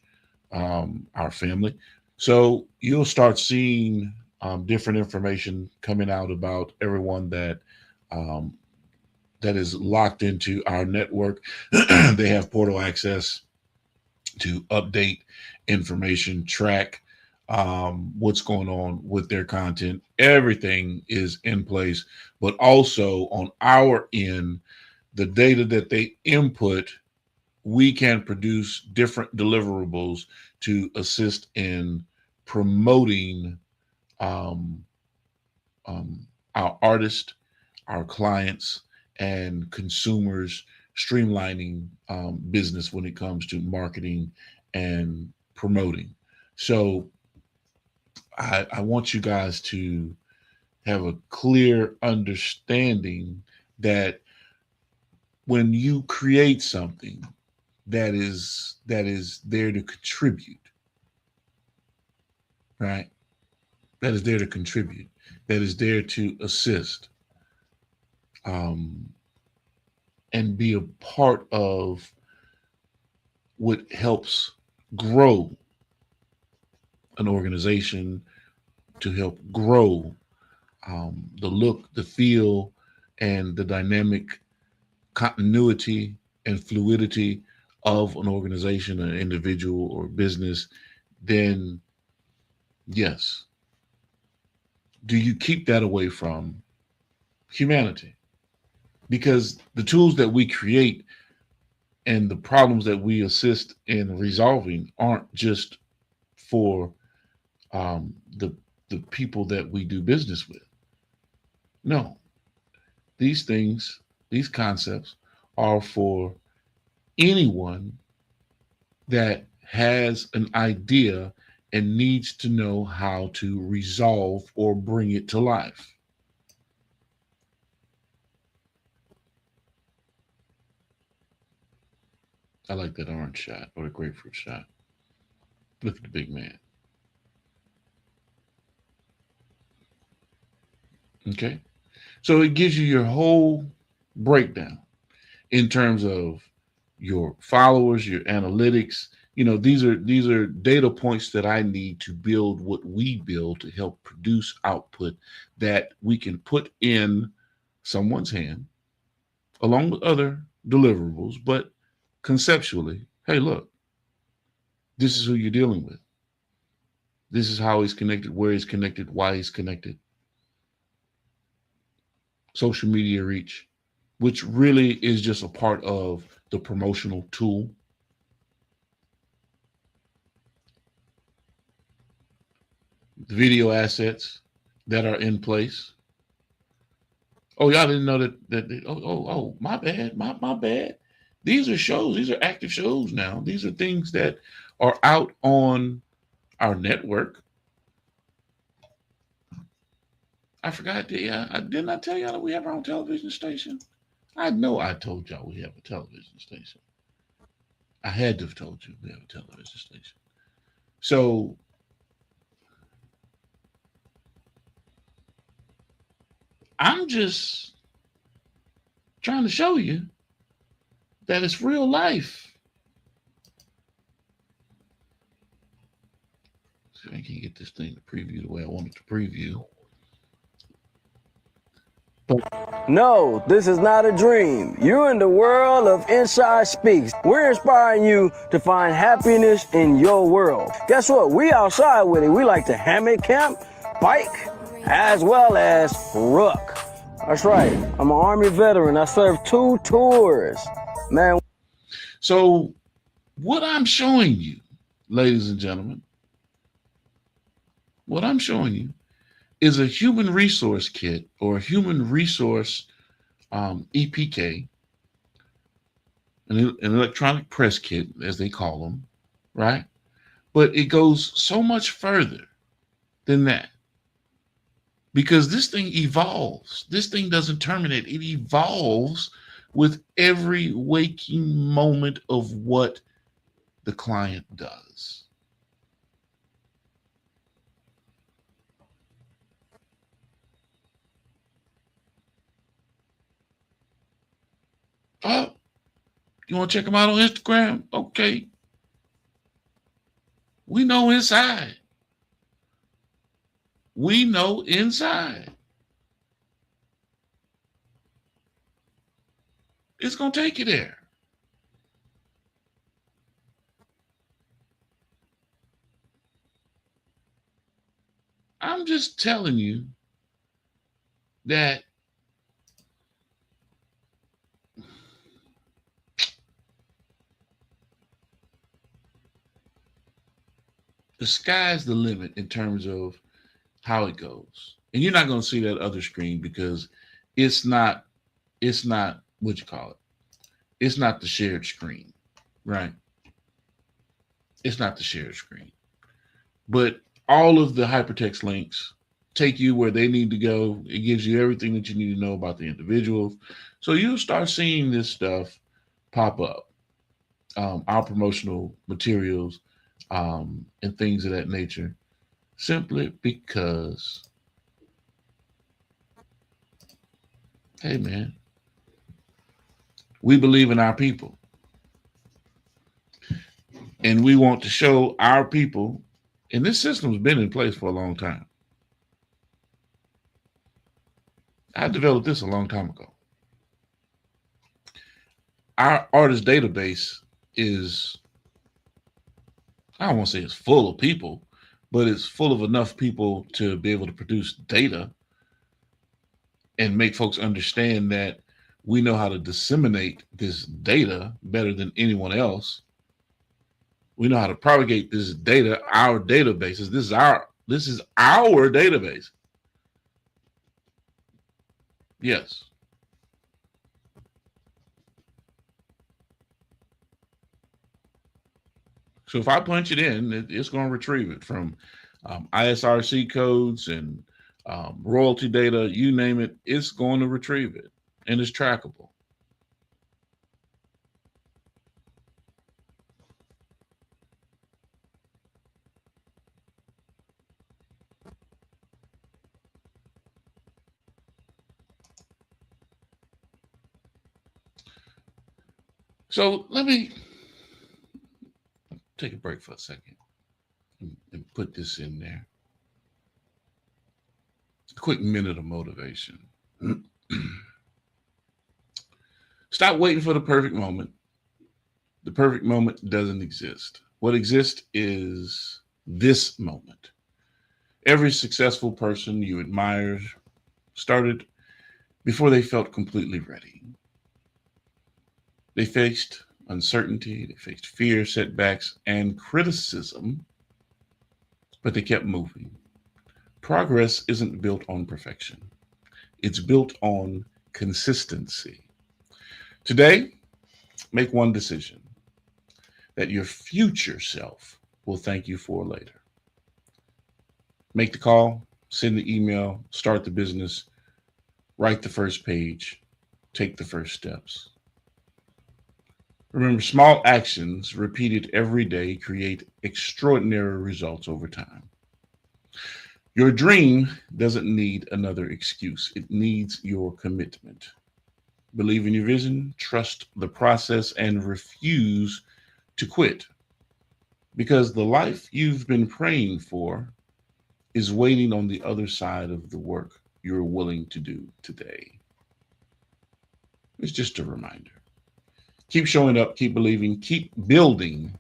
our family. So you'll start seeing different information coming out about everyone um, that is locked into our network. They have portal access to update information, track what's going on with their content. Everything is in place, but also on our end, the data that they input, we can produce different deliverables to assist in promoting um, our artists, our clients, and consumers, streamlining business when it comes to marketing and promoting. So I want you guys to have a clear understanding that when you create something that is there to contribute, right? That is there to contribute, that is there to assist, um, and be a part of what helps grow an organization, to help grow the look, the feel, and the dynamic continuity and fluidity of an organization, an individual, or business, then yes, do you keep that away from humanity? Because the tools that we create and the problems that we assist in resolving aren't just for the people that we do business with. No, these things, these concepts, are for anyone that has an idea and needs to know how to resolve or bring it to life. I like that orange shot or the grapefruit shot. Look at the big man. Okay. So it gives you your whole breakdown in terms of your followers, your analytics. These are data points that I need to build what we build to help produce output that we can put in someone's hand along with other deliverables, but conceptually, hey, look, this is who you're dealing with. This is how he's connected, where he's connected, why he's connected. Social media reach, which really is just a part of the promotional tool. The video assets that are in place. Oh, y'all didn't know that, my bad, my bad. These are shows, these are active shows now. These are things that are out on our network. I forgot to, yeah, didn't I tell y'all that we have our own television station? I know I told y'all we have a television station. I had to have told you we have a television station. So I'm just trying to show you that it's real life. See if I can get this thing to preview the way I want it to preview. No, this is not a dream. You're in the world of Inside Speaks. We're inspiring you to find happiness in your world. Guess what? We outside with it. We like to hammock camp, bike, as well as rook. That's right. I'm an Army veteran. I served 2 tours. Man. So what I'm showing you, ladies and gentlemen, what I'm showing you is a human resource kit or a human resource EPK, an electronic press kit, as they call them, right? But it goes so much further than that, because this thing evolves. This thing doesn't terminate. It evolves with every waking moment of what the client does. Oh, you want to check them out on Instagram? Okay. We know inside. we know inside. It's going to take you there. I'm just telling you that the sky's the limit in terms of how it goes. And you're not going to see that other screen because it's not what you call it. It's not the shared screen, right? It's not the shared screen. But all of the hypertext links take you where they need to go. It gives you everything that you need to know about the individuals. So you'll start seeing this stuff pop up. Our promotional materials and things of that nature, simply because, hey man, we believe in our people. And we want to show our people, and this system's been in place for a long time. I developed this a long time ago. Our artist database is, I don't want to say it's full of people, but it's full of enough people to be able to produce data and make folks understand that we know how to disseminate this data better than anyone else. We know how to propagate this data, our databases. This is our database. Yes. So if I punch it in, it's going to retrieve it from ISRC codes and royalty data, you name it, it's going to retrieve it, and it's trackable. So let me take a break for a second and put this in there. A quick minute of motivation. Stop waiting for the perfect moment. The perfect moment doesn't exist. What exists is this moment. Every successful person you admire started before they felt completely ready. They faced uncertainty, they faced fear, setbacks, and criticism, but they kept moving. Progress isn't built on perfection. It's built on consistency. Today, make one decision that your future self will thank you for later. Make the call, send the email, start the business, write the first page, take the first steps. Remember, small actions repeated every day create extraordinary results over time. Your dream doesn't need another excuse. It needs your commitment. Believe in your vision, trust the process, and refuse to quit. Because the life you've been praying for is waiting on the other side of the work you're willing to do today. It's just a reminder. Keep showing up, keep believing, keep building,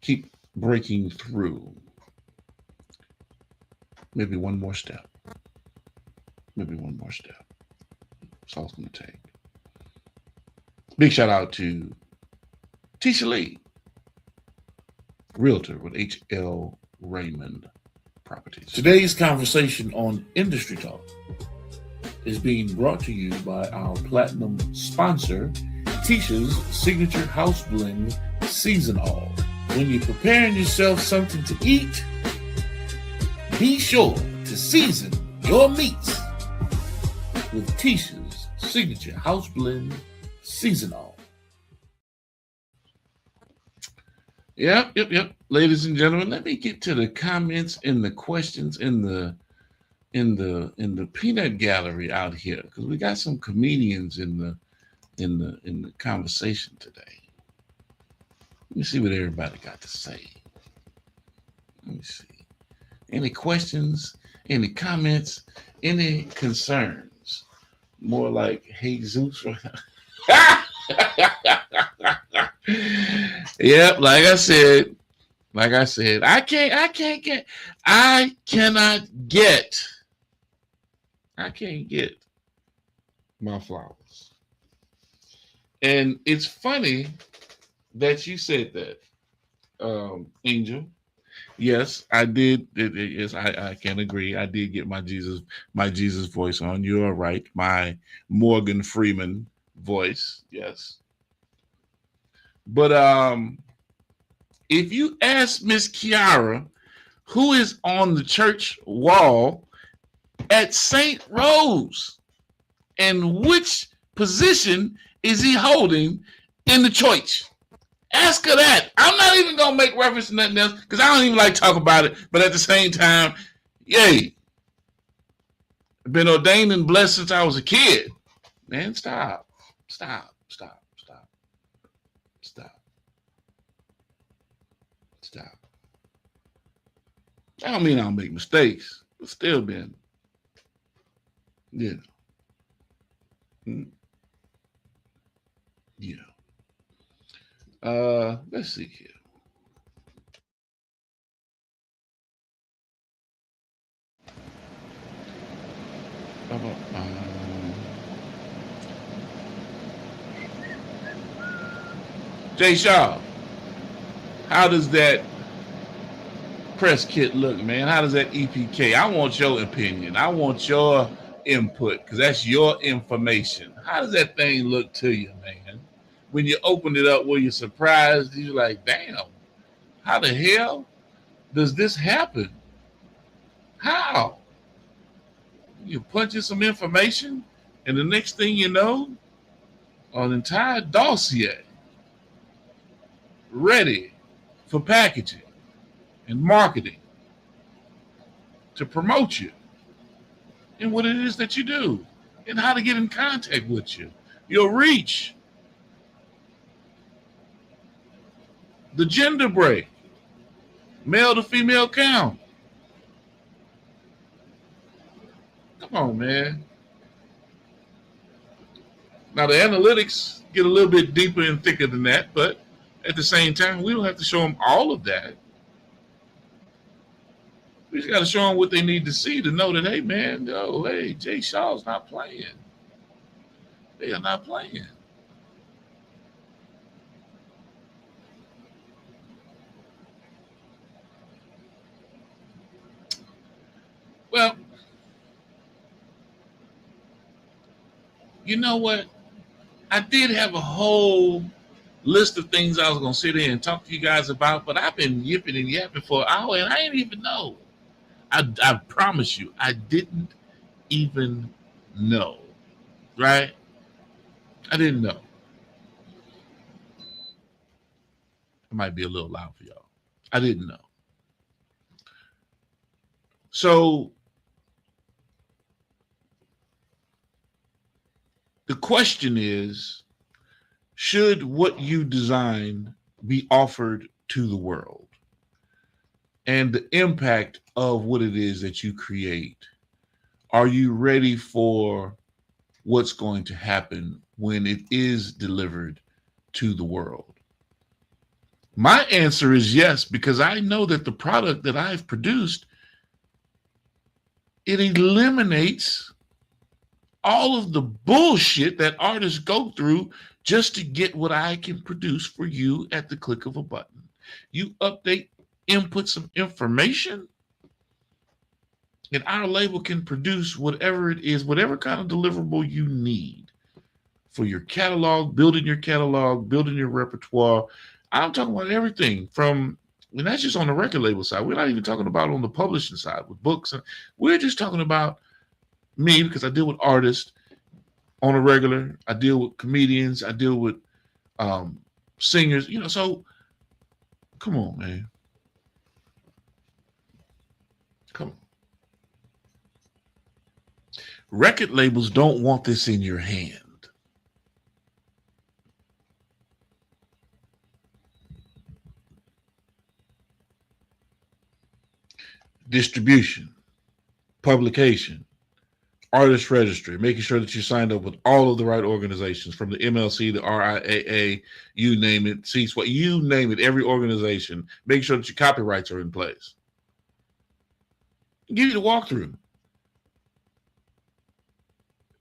keep breaking through. Maybe one more step. Maybe one more step. That's all it's going to take. Big shout out to Tisha Lee, realtor with H.L. Raymond Properties. Today's conversation on Industry Talk is being brought to you by our platinum sponsor, Tisha's Signature House Blend Season All. When you're preparing yourself something to eat, be sure to season your meats with Tisha's Signature House Blend Season All. Yep. Ladies and gentlemen, let me get to the comments and the questions in the peanut gallery out here, because we got some comedians in the conversation today. Let me see what everybody got to say. Let me see. Any questions? Any comments? Any concerns? More like Jesus. Yep, like I said, I can't get my flowers. And it's funny that you said that, Angel. Yes, I did. Yes, I can agree. I did get my Jesus voice on. You are right. My Morgan Freeman voice. Yes. But if you ask Miss Kiara who is on the church wall at St. Rose and which position is he holding in the church? Ask her that. I'm not even gonna make reference to nothing else because I don't even like to talk about it. But at the same time, yay, I've been ordained and blessed since I was a kid. Man, stop, stop, stop, stop, stop, stop. I don't mean I don't make mistakes, but still, been, yeah, yeah. Let's see here. Jay Shaw, how does that press kit look, man? How does that EPK? I want your opinion. I want your input because that's your information. How does that thing look to you, man? When you opened it up, were you surprised? You're like, damn, how the hell does this happen? How? You punch in some information, and the next thing you know, an entire dossier ready for packaging and marketing to promote you and what it is that you do and how to get in contact with you, your reach, the gender break, male to female count. Come on, man. Now the analytics get a little bit deeper and thicker than that, but at the same time, we don't have to show them all of that. We just got to show them what they need to see to know that, hey, man, yo, hey, Jay Shaw's not playing. They are not playing. Well, you know what? I did have a whole list of things I was going to sit here and talk to you guys about, but I've been yipping and yapping for an hour and I didn't even know. I promise you, I didn't even know, right? I didn't know. It might be a little loud for y'all. I didn't know. So the question is, should what you design be offered to the world? And the impact of what it is that you create. Are you ready for what's going to happen when it is delivered to the world? My answer is yes, because I know that the product that I've produced, it eliminates all of the bullshit that artists go through just to get what I can produce for you at the click of a button. You update, input some information, and our label can produce whatever it is, whatever kind of deliverable you need for your catalog, building your repertoire. I'm talking about everything from, and that's just on the record label side. We're not even talking about on the publishing side with books. We're just talking about me, because I deal with artists on a regular. I deal with comedians. I deal with singers. So come on, man. Come on. Record labels don't want this in your hand. Distribution. publication, artist registry, making sure that you signed up with all of the right organizations, from the MLC, the RIAA, you name it, C-SWAT, you name it, every organization. Make sure that your copyrights are in place. Give you the walkthrough.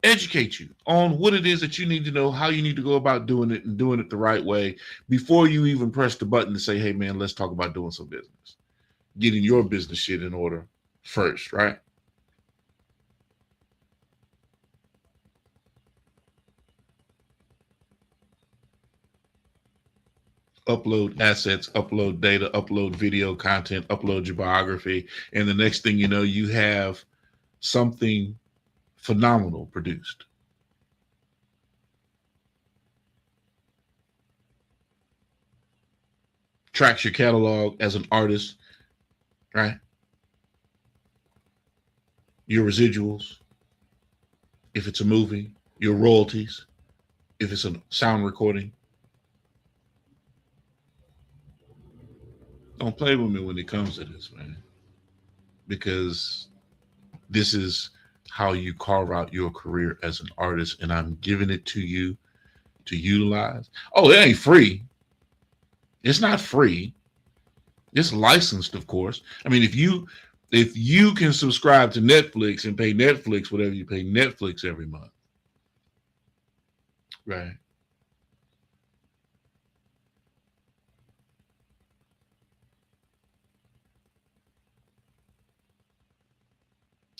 Educate you on what it is that you need to know, how you need to go about doing it, and doing it the right way before you even press the button to say, hey, man, let's talk about doing some business. Getting your business shit in order first, right? Upload assets, upload data, upload video content, upload your biography. And the next thing you know, you have something phenomenal produced. Tracks your catalog as an artist, right? Your residuals, if it's a movie, your royalties, if it's a sound recording. Don't play with me when it comes to this, man, because this is how you carve out your career as an artist, and I'm giving it to you to utilize. Oh, it ain't free. It's not free. It's licensed, of course. I mean, if you can subscribe to Netflix and pay Netflix whatever you pay Netflix every month, right?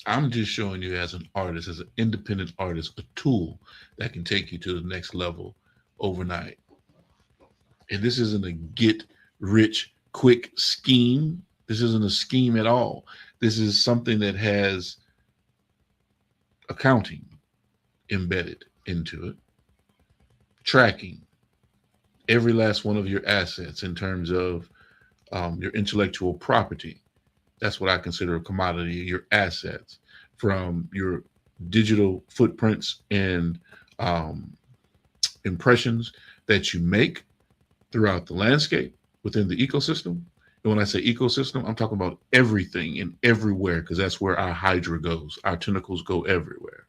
I'm just showing you as an artist, as an independent artist, a tool that can take you to the next level overnight. And this isn't a get rich quick scheme. This isn't a scheme at all. This is something that has accounting embedded into it, tracking every last one of your assets in terms of your intellectual property. That's what I consider a commodity, your assets, from your digital footprints and impressions that you make throughout the landscape within the ecosystem. And when I say ecosystem, I'm talking about everything and everywhere, because that's where our hydra goes. Our tentacles go everywhere.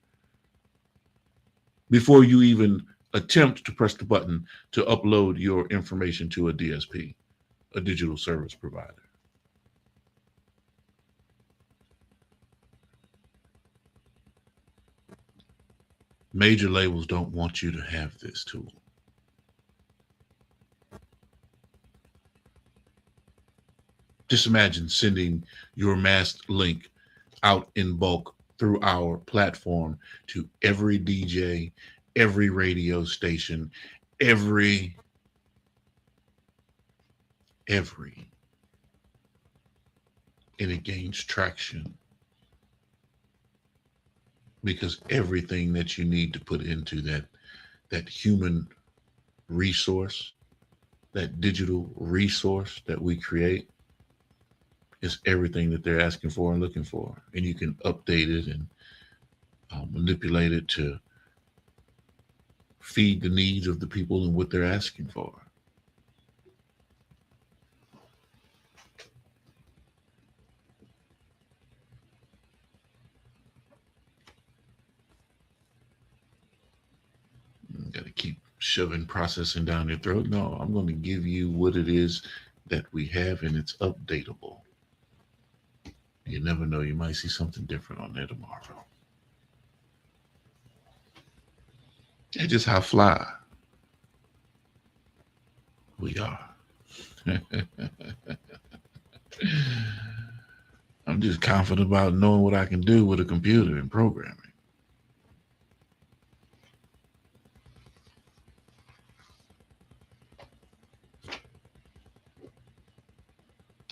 Before you even attempt to press the button to upload your information to a DSP, a digital service provider. Major labels don't want you to have this tool. Just imagine sending your masked link out in bulk through our platform to every DJ, every radio station, every. And it gains traction. Because everything that you need to put into that human resource, that digital resource that we create, is everything that they're asking for and looking for. And you can update it and manipulate it to feed the needs of the people and what they're asking for. Got to keep shoving processing down your throat. No, I'm going to give you what it is that we have, and it's updatable. You never know. You might see something different on there tomorrow. That's just how fly we are. I'm just confident about knowing what I can do with a computer and programming.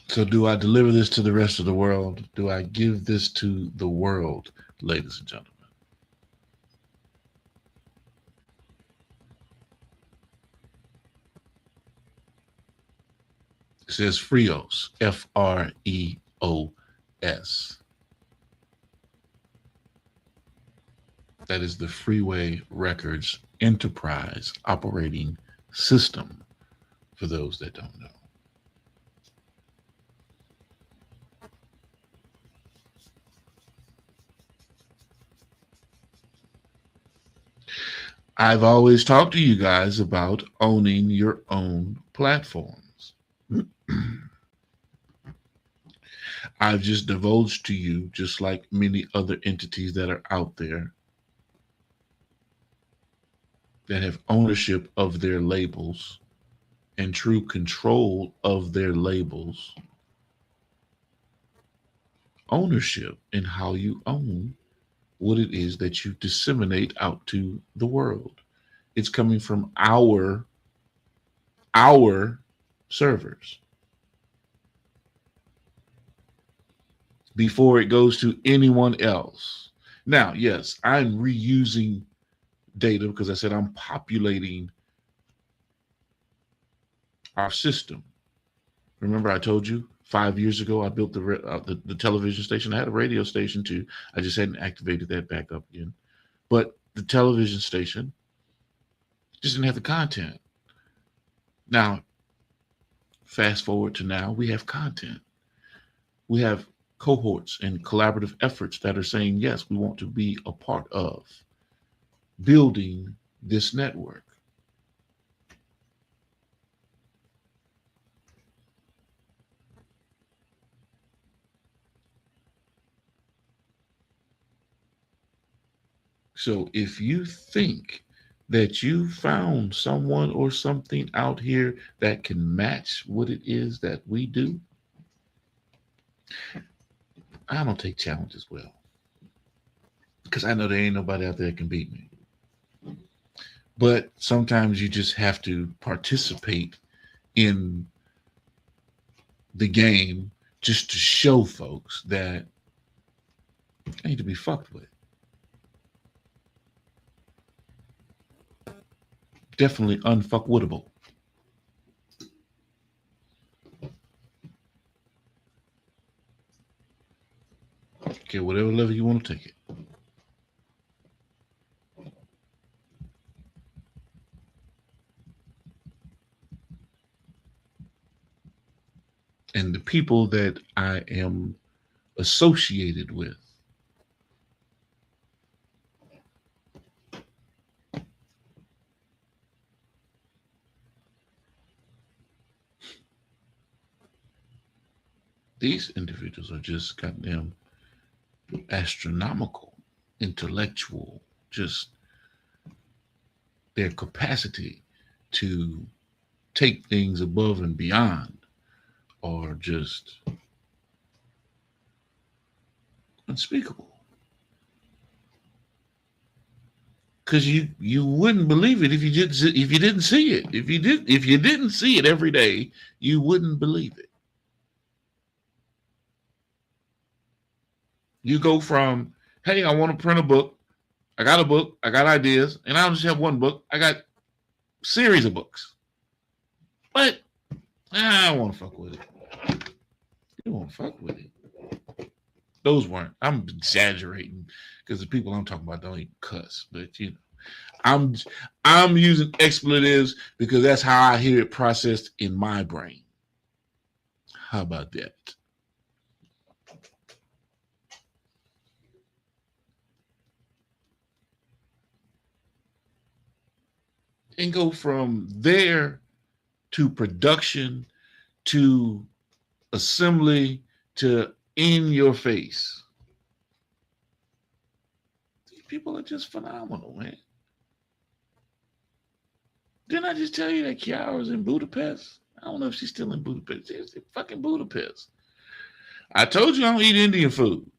So do I deliver this to the rest of the world? Do I give this to the world, ladies and gentlemen? It says Freos, F-R-E-O-S. That is the Freeway Records Enterprise Operating System, for those that don't know. I've always talked to you guys about owning your own platforms. I've just divulged to you, just like many other entities that are out there that have ownership of their labels and true control of their labels, ownership in how you own what it is that you disseminate out to the world. It's coming from our servers before it goes to anyone else. Now, yes, I'm reusing data because I said I'm populating our system. Remember, I told you 5 years ago I built the television station. I had a radio station too. I just hadn't activated that back up again. But the television station just didn't have the content. Now, fast forward to now, we have content. We have cohorts and collaborative efforts that are saying, yes, we want to be a part of building this network. So if you think that you found someone or something out here that can match what it is that we do, I don't take challenges well, because I know there ain't nobody out there that can beat me. But sometimes you just have to participate in the game just to show folks that I need to be fucked with. Definitely unfuckwittable. Okay, whatever level you want to take it. And the people that I am associated with, these individuals are just goddamn astronomical, intellectual, just their capacity to take things above and beyond are just unspeakable. Because you wouldn't believe it if you didn't see it. If you didn't see it every day, you wouldn't believe it. You go from, hey, I want to print a book. I got a book. I got ideas. And I don't just have one book. I got a series of books. But I don't want to fuck with it. You don't want to fuck with it. Those weren't. I'm exaggerating because the people I'm talking about don't even cuss. But, you know, I'm using expletives because that's how I hear it processed in my brain. How about that? And go from there to production to assembly to in your face. These people are just phenomenal, man. Didn't I just tell you that Kiara's in Budapest? I don't know if she's still in Budapest. She's in fucking Budapest. I told you I don't eat Indian food.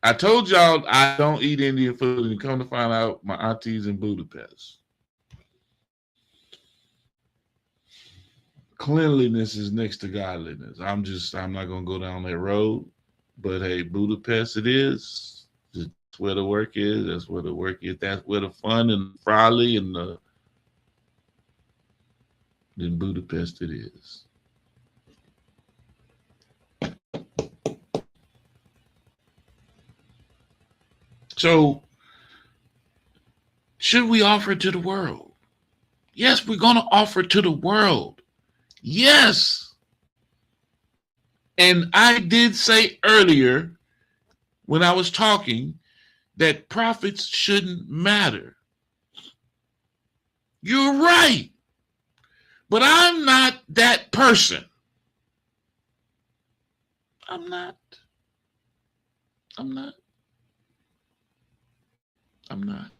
I told y'all I don't eat Indian food, and come to find out my auntie's in Budapest. Cleanliness is next to godliness. I'm not going to go down that road. But hey, Budapest it is. That's where the work is. That's where the work is. That's where the fun and folly and then Budapest it is. So, should we offer it to the world? Yes, we're going to offer it to the world. Yes. And I did say earlier when I was talking that profits shouldn't matter. You're right. But I'm not that person. I'm not. I'm not. I'm not.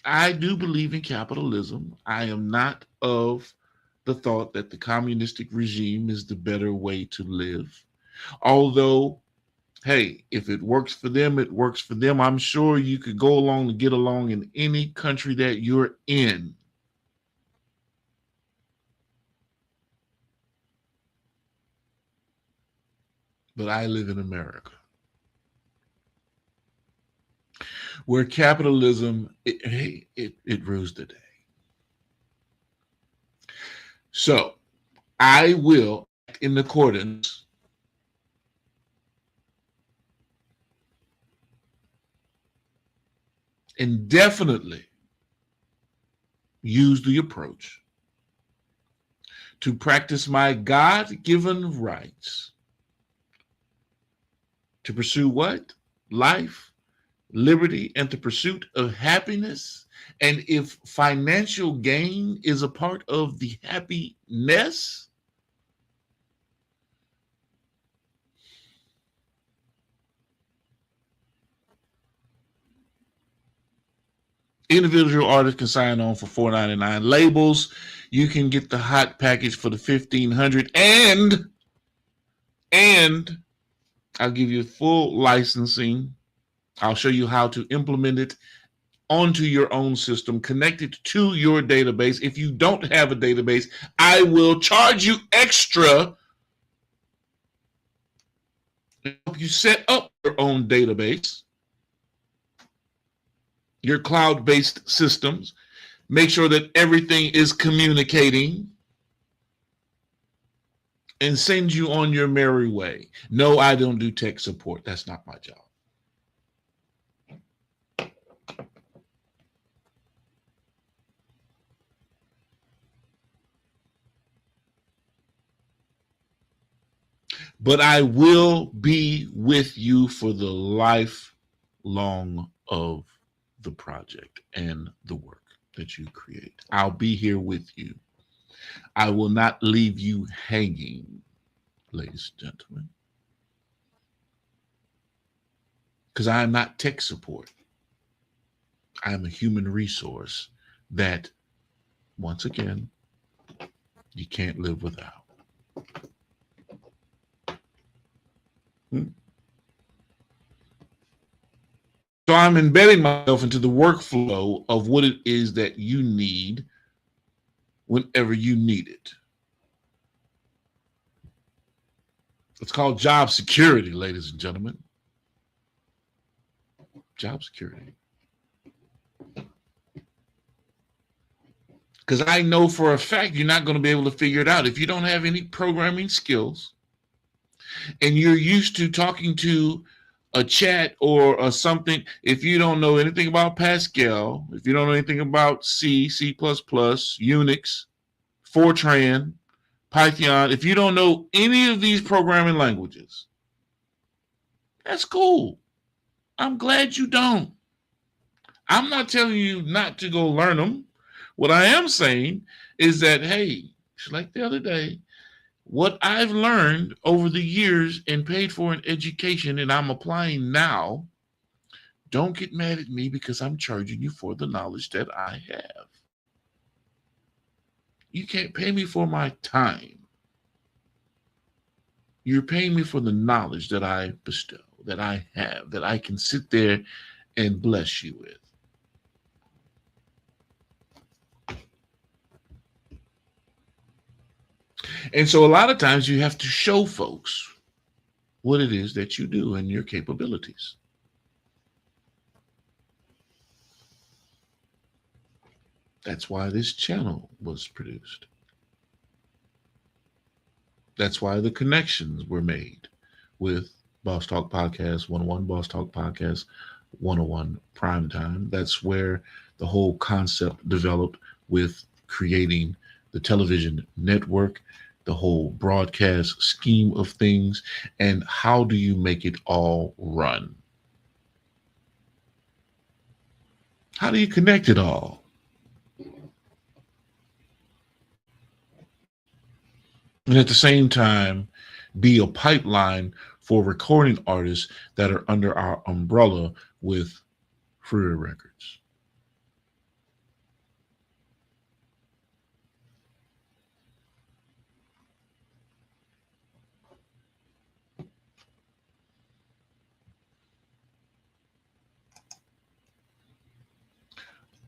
I do believe in capitalism. I am not of the thought that the communistic regime is the better way to live. Although, hey, if it works for them, it works for them. I'm sure you could go along and get along in any country that you're in. But I live in America, where capitalism, it rules the day. So I will act in accordance and definitely use the approach to practice my God-given rights to pursue what? Life, liberty, and the pursuit of happiness. And if financial gain is a part of the happiness, individual artists can sign on for $4.99. Labels, you can get the hot package for the $1,500, and I'll give you full licensing. I'll show you how to implement it onto your own system, connect it to your database. If you don't have a database, I will charge you extra to help you set up your own database, your cloud-based systems. Make sure that everything is communicating and send you on your merry way. No, I don't do tech support. That's not my job. But I will be with you for the lifelong of the project and the work that you create. I'll be here with you. I will not leave you hanging, ladies and gentlemen, because I am not tech support. I am a human resource that, once again, you can't live without. So I'm embedding myself into the workflow of what it is that you need whenever you need it. It's called job security, ladies and gentlemen. Job security. Because I know for a fact you're not going to be able to figure it out if you don't have any programming skills and you're used to talking to a chat or something. If you don't know anything about Pascal, if you don't know anything about C, C++, Unix, Fortran, Python, if you don't know any of these programming languages, that's cool. I'm glad you don't. I'm not telling you not to go learn them. What I am saying is that, hey, just like the other day, what I've learned over the years and paid for in education and I'm applying now, don't get mad at me because I'm charging you for the knowledge that I have. You can't pay me for my time. You're paying me for the knowledge that I bestow, that I have, that I can sit there and bless you with. And so a lot of times you have to show folks what it is that you do and your capabilities. That's why this channel was produced. That's why the connections were made with Boss Talk Podcast 101, Boss Talk Podcast 101 Primetime. That's where the whole concept developed with creating the television network, the whole broadcast scheme of things, and how do you make it all run? How do you connect it all? And at the same time, be a pipeline for recording artists that are under our umbrella with Freeway Records.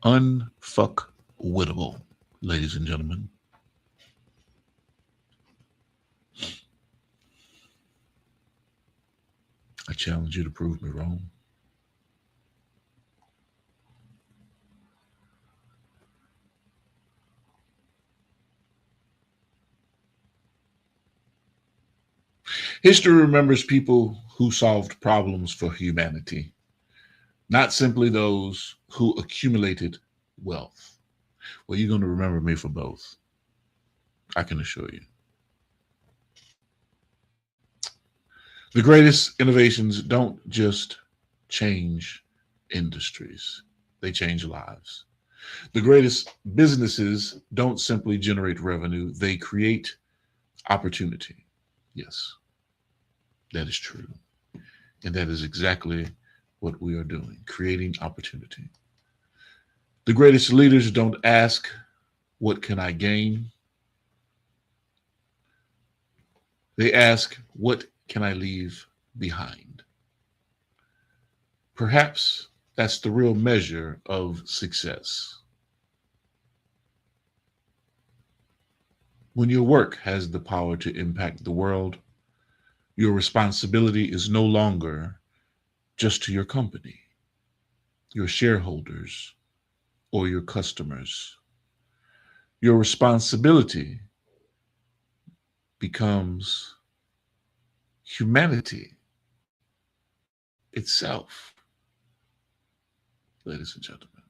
Unfuckwittable, ladies and gentlemen. I challenge you to prove me wrong. History remembers people who solved problems for humanity, not simply those who accumulated wealth. Well, you're going to remember me for both, I can assure you. The greatest innovations don't just change industries, they change lives. The greatest businesses don't simply generate revenue, they create opportunity. Yes, that is true. And that is exactly what we are doing, creating opportunity. The greatest leaders don't ask, what can I gain? They ask, what can I leave behind? Perhaps that's the real measure of success. When your work has the power to impact the world, your responsibility is no longer just to your company, your shareholders, or your customers. Your responsibility becomes humanity itself, ladies and gentlemen.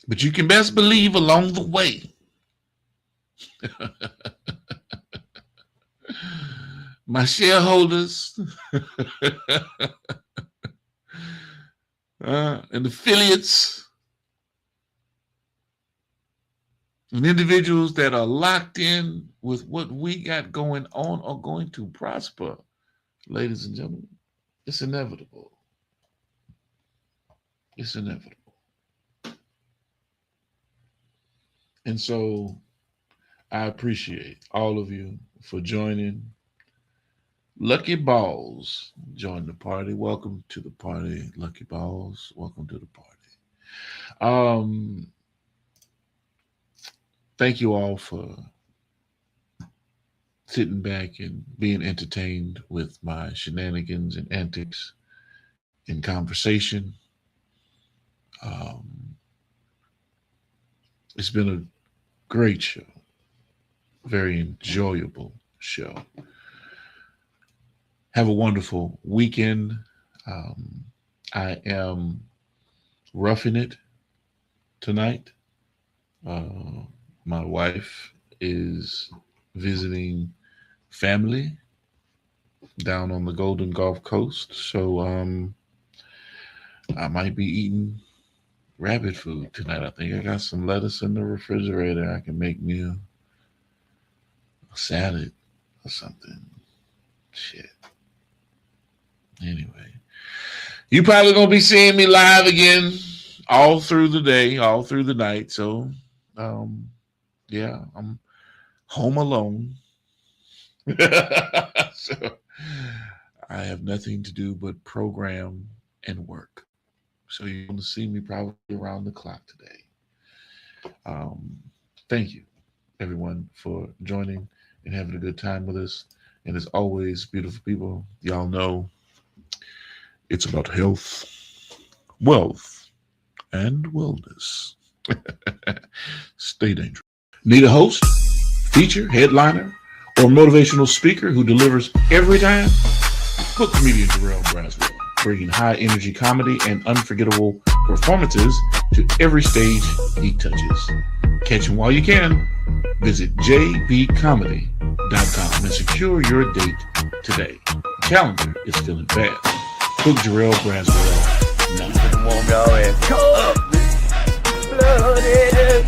But you can best believe along the way, my shareholders and affiliates and individuals that are locked in with what we got going on are going to prosper, ladies and gentlemen. It's inevitable. It's inevitable. And so I appreciate all of you for joining. Lucky Balls join the party. Welcome to the party, Lucky Balls. Welcome to the party. Thank you all for sitting back and being entertained with my shenanigans and antics in conversation. It's been a great show, very enjoyable show. Have a wonderful weekend. I am roughing it tonight. My wife is visiting family down on the Golden Gulf Coast, so I might be eating rabbit food tonight. I think I got some lettuce in the refrigerator. I can make me a salad or something. Shit. Anyway, you probably gonna be seeing me live again all through the day, all through the night. So, yeah, I'm home alone. So I have nothing to do but program and work. So you're going to see me probably around the clock today. Thank you, everyone, for joining and having a good time with us. And as always, beautiful people, y'all know it's about health, wealth, and wellness. Stay dangerous. Need a host, feature, headliner, or motivational speaker who delivers every time? Book comedian Jarrell Braswell, bringing high energy comedy and unforgettable performances to every stage he touches. Catch him while you can. Visit jbcomedy.com and secure your date today. The calendar is filling fast. Cook Jarrell Braswell. Now. Warm y'all ass. Come up, blooded.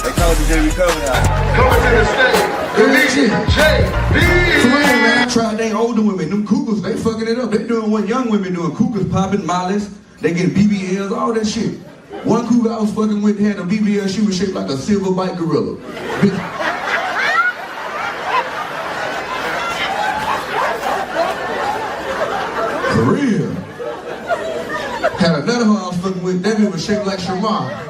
They called you J.B. Cole now. Coming to the state, J.B. Man, I tried they older women, them cougars, they fucking it up. They doing what young women doing. Cougars popping, mollies, they getting BBLs, all that shit. One cougar I was fucking with had a BBL, she was shaped like a silverback gorilla. For real. Had another one I was fucking with, that bitch was shaped like Shamar.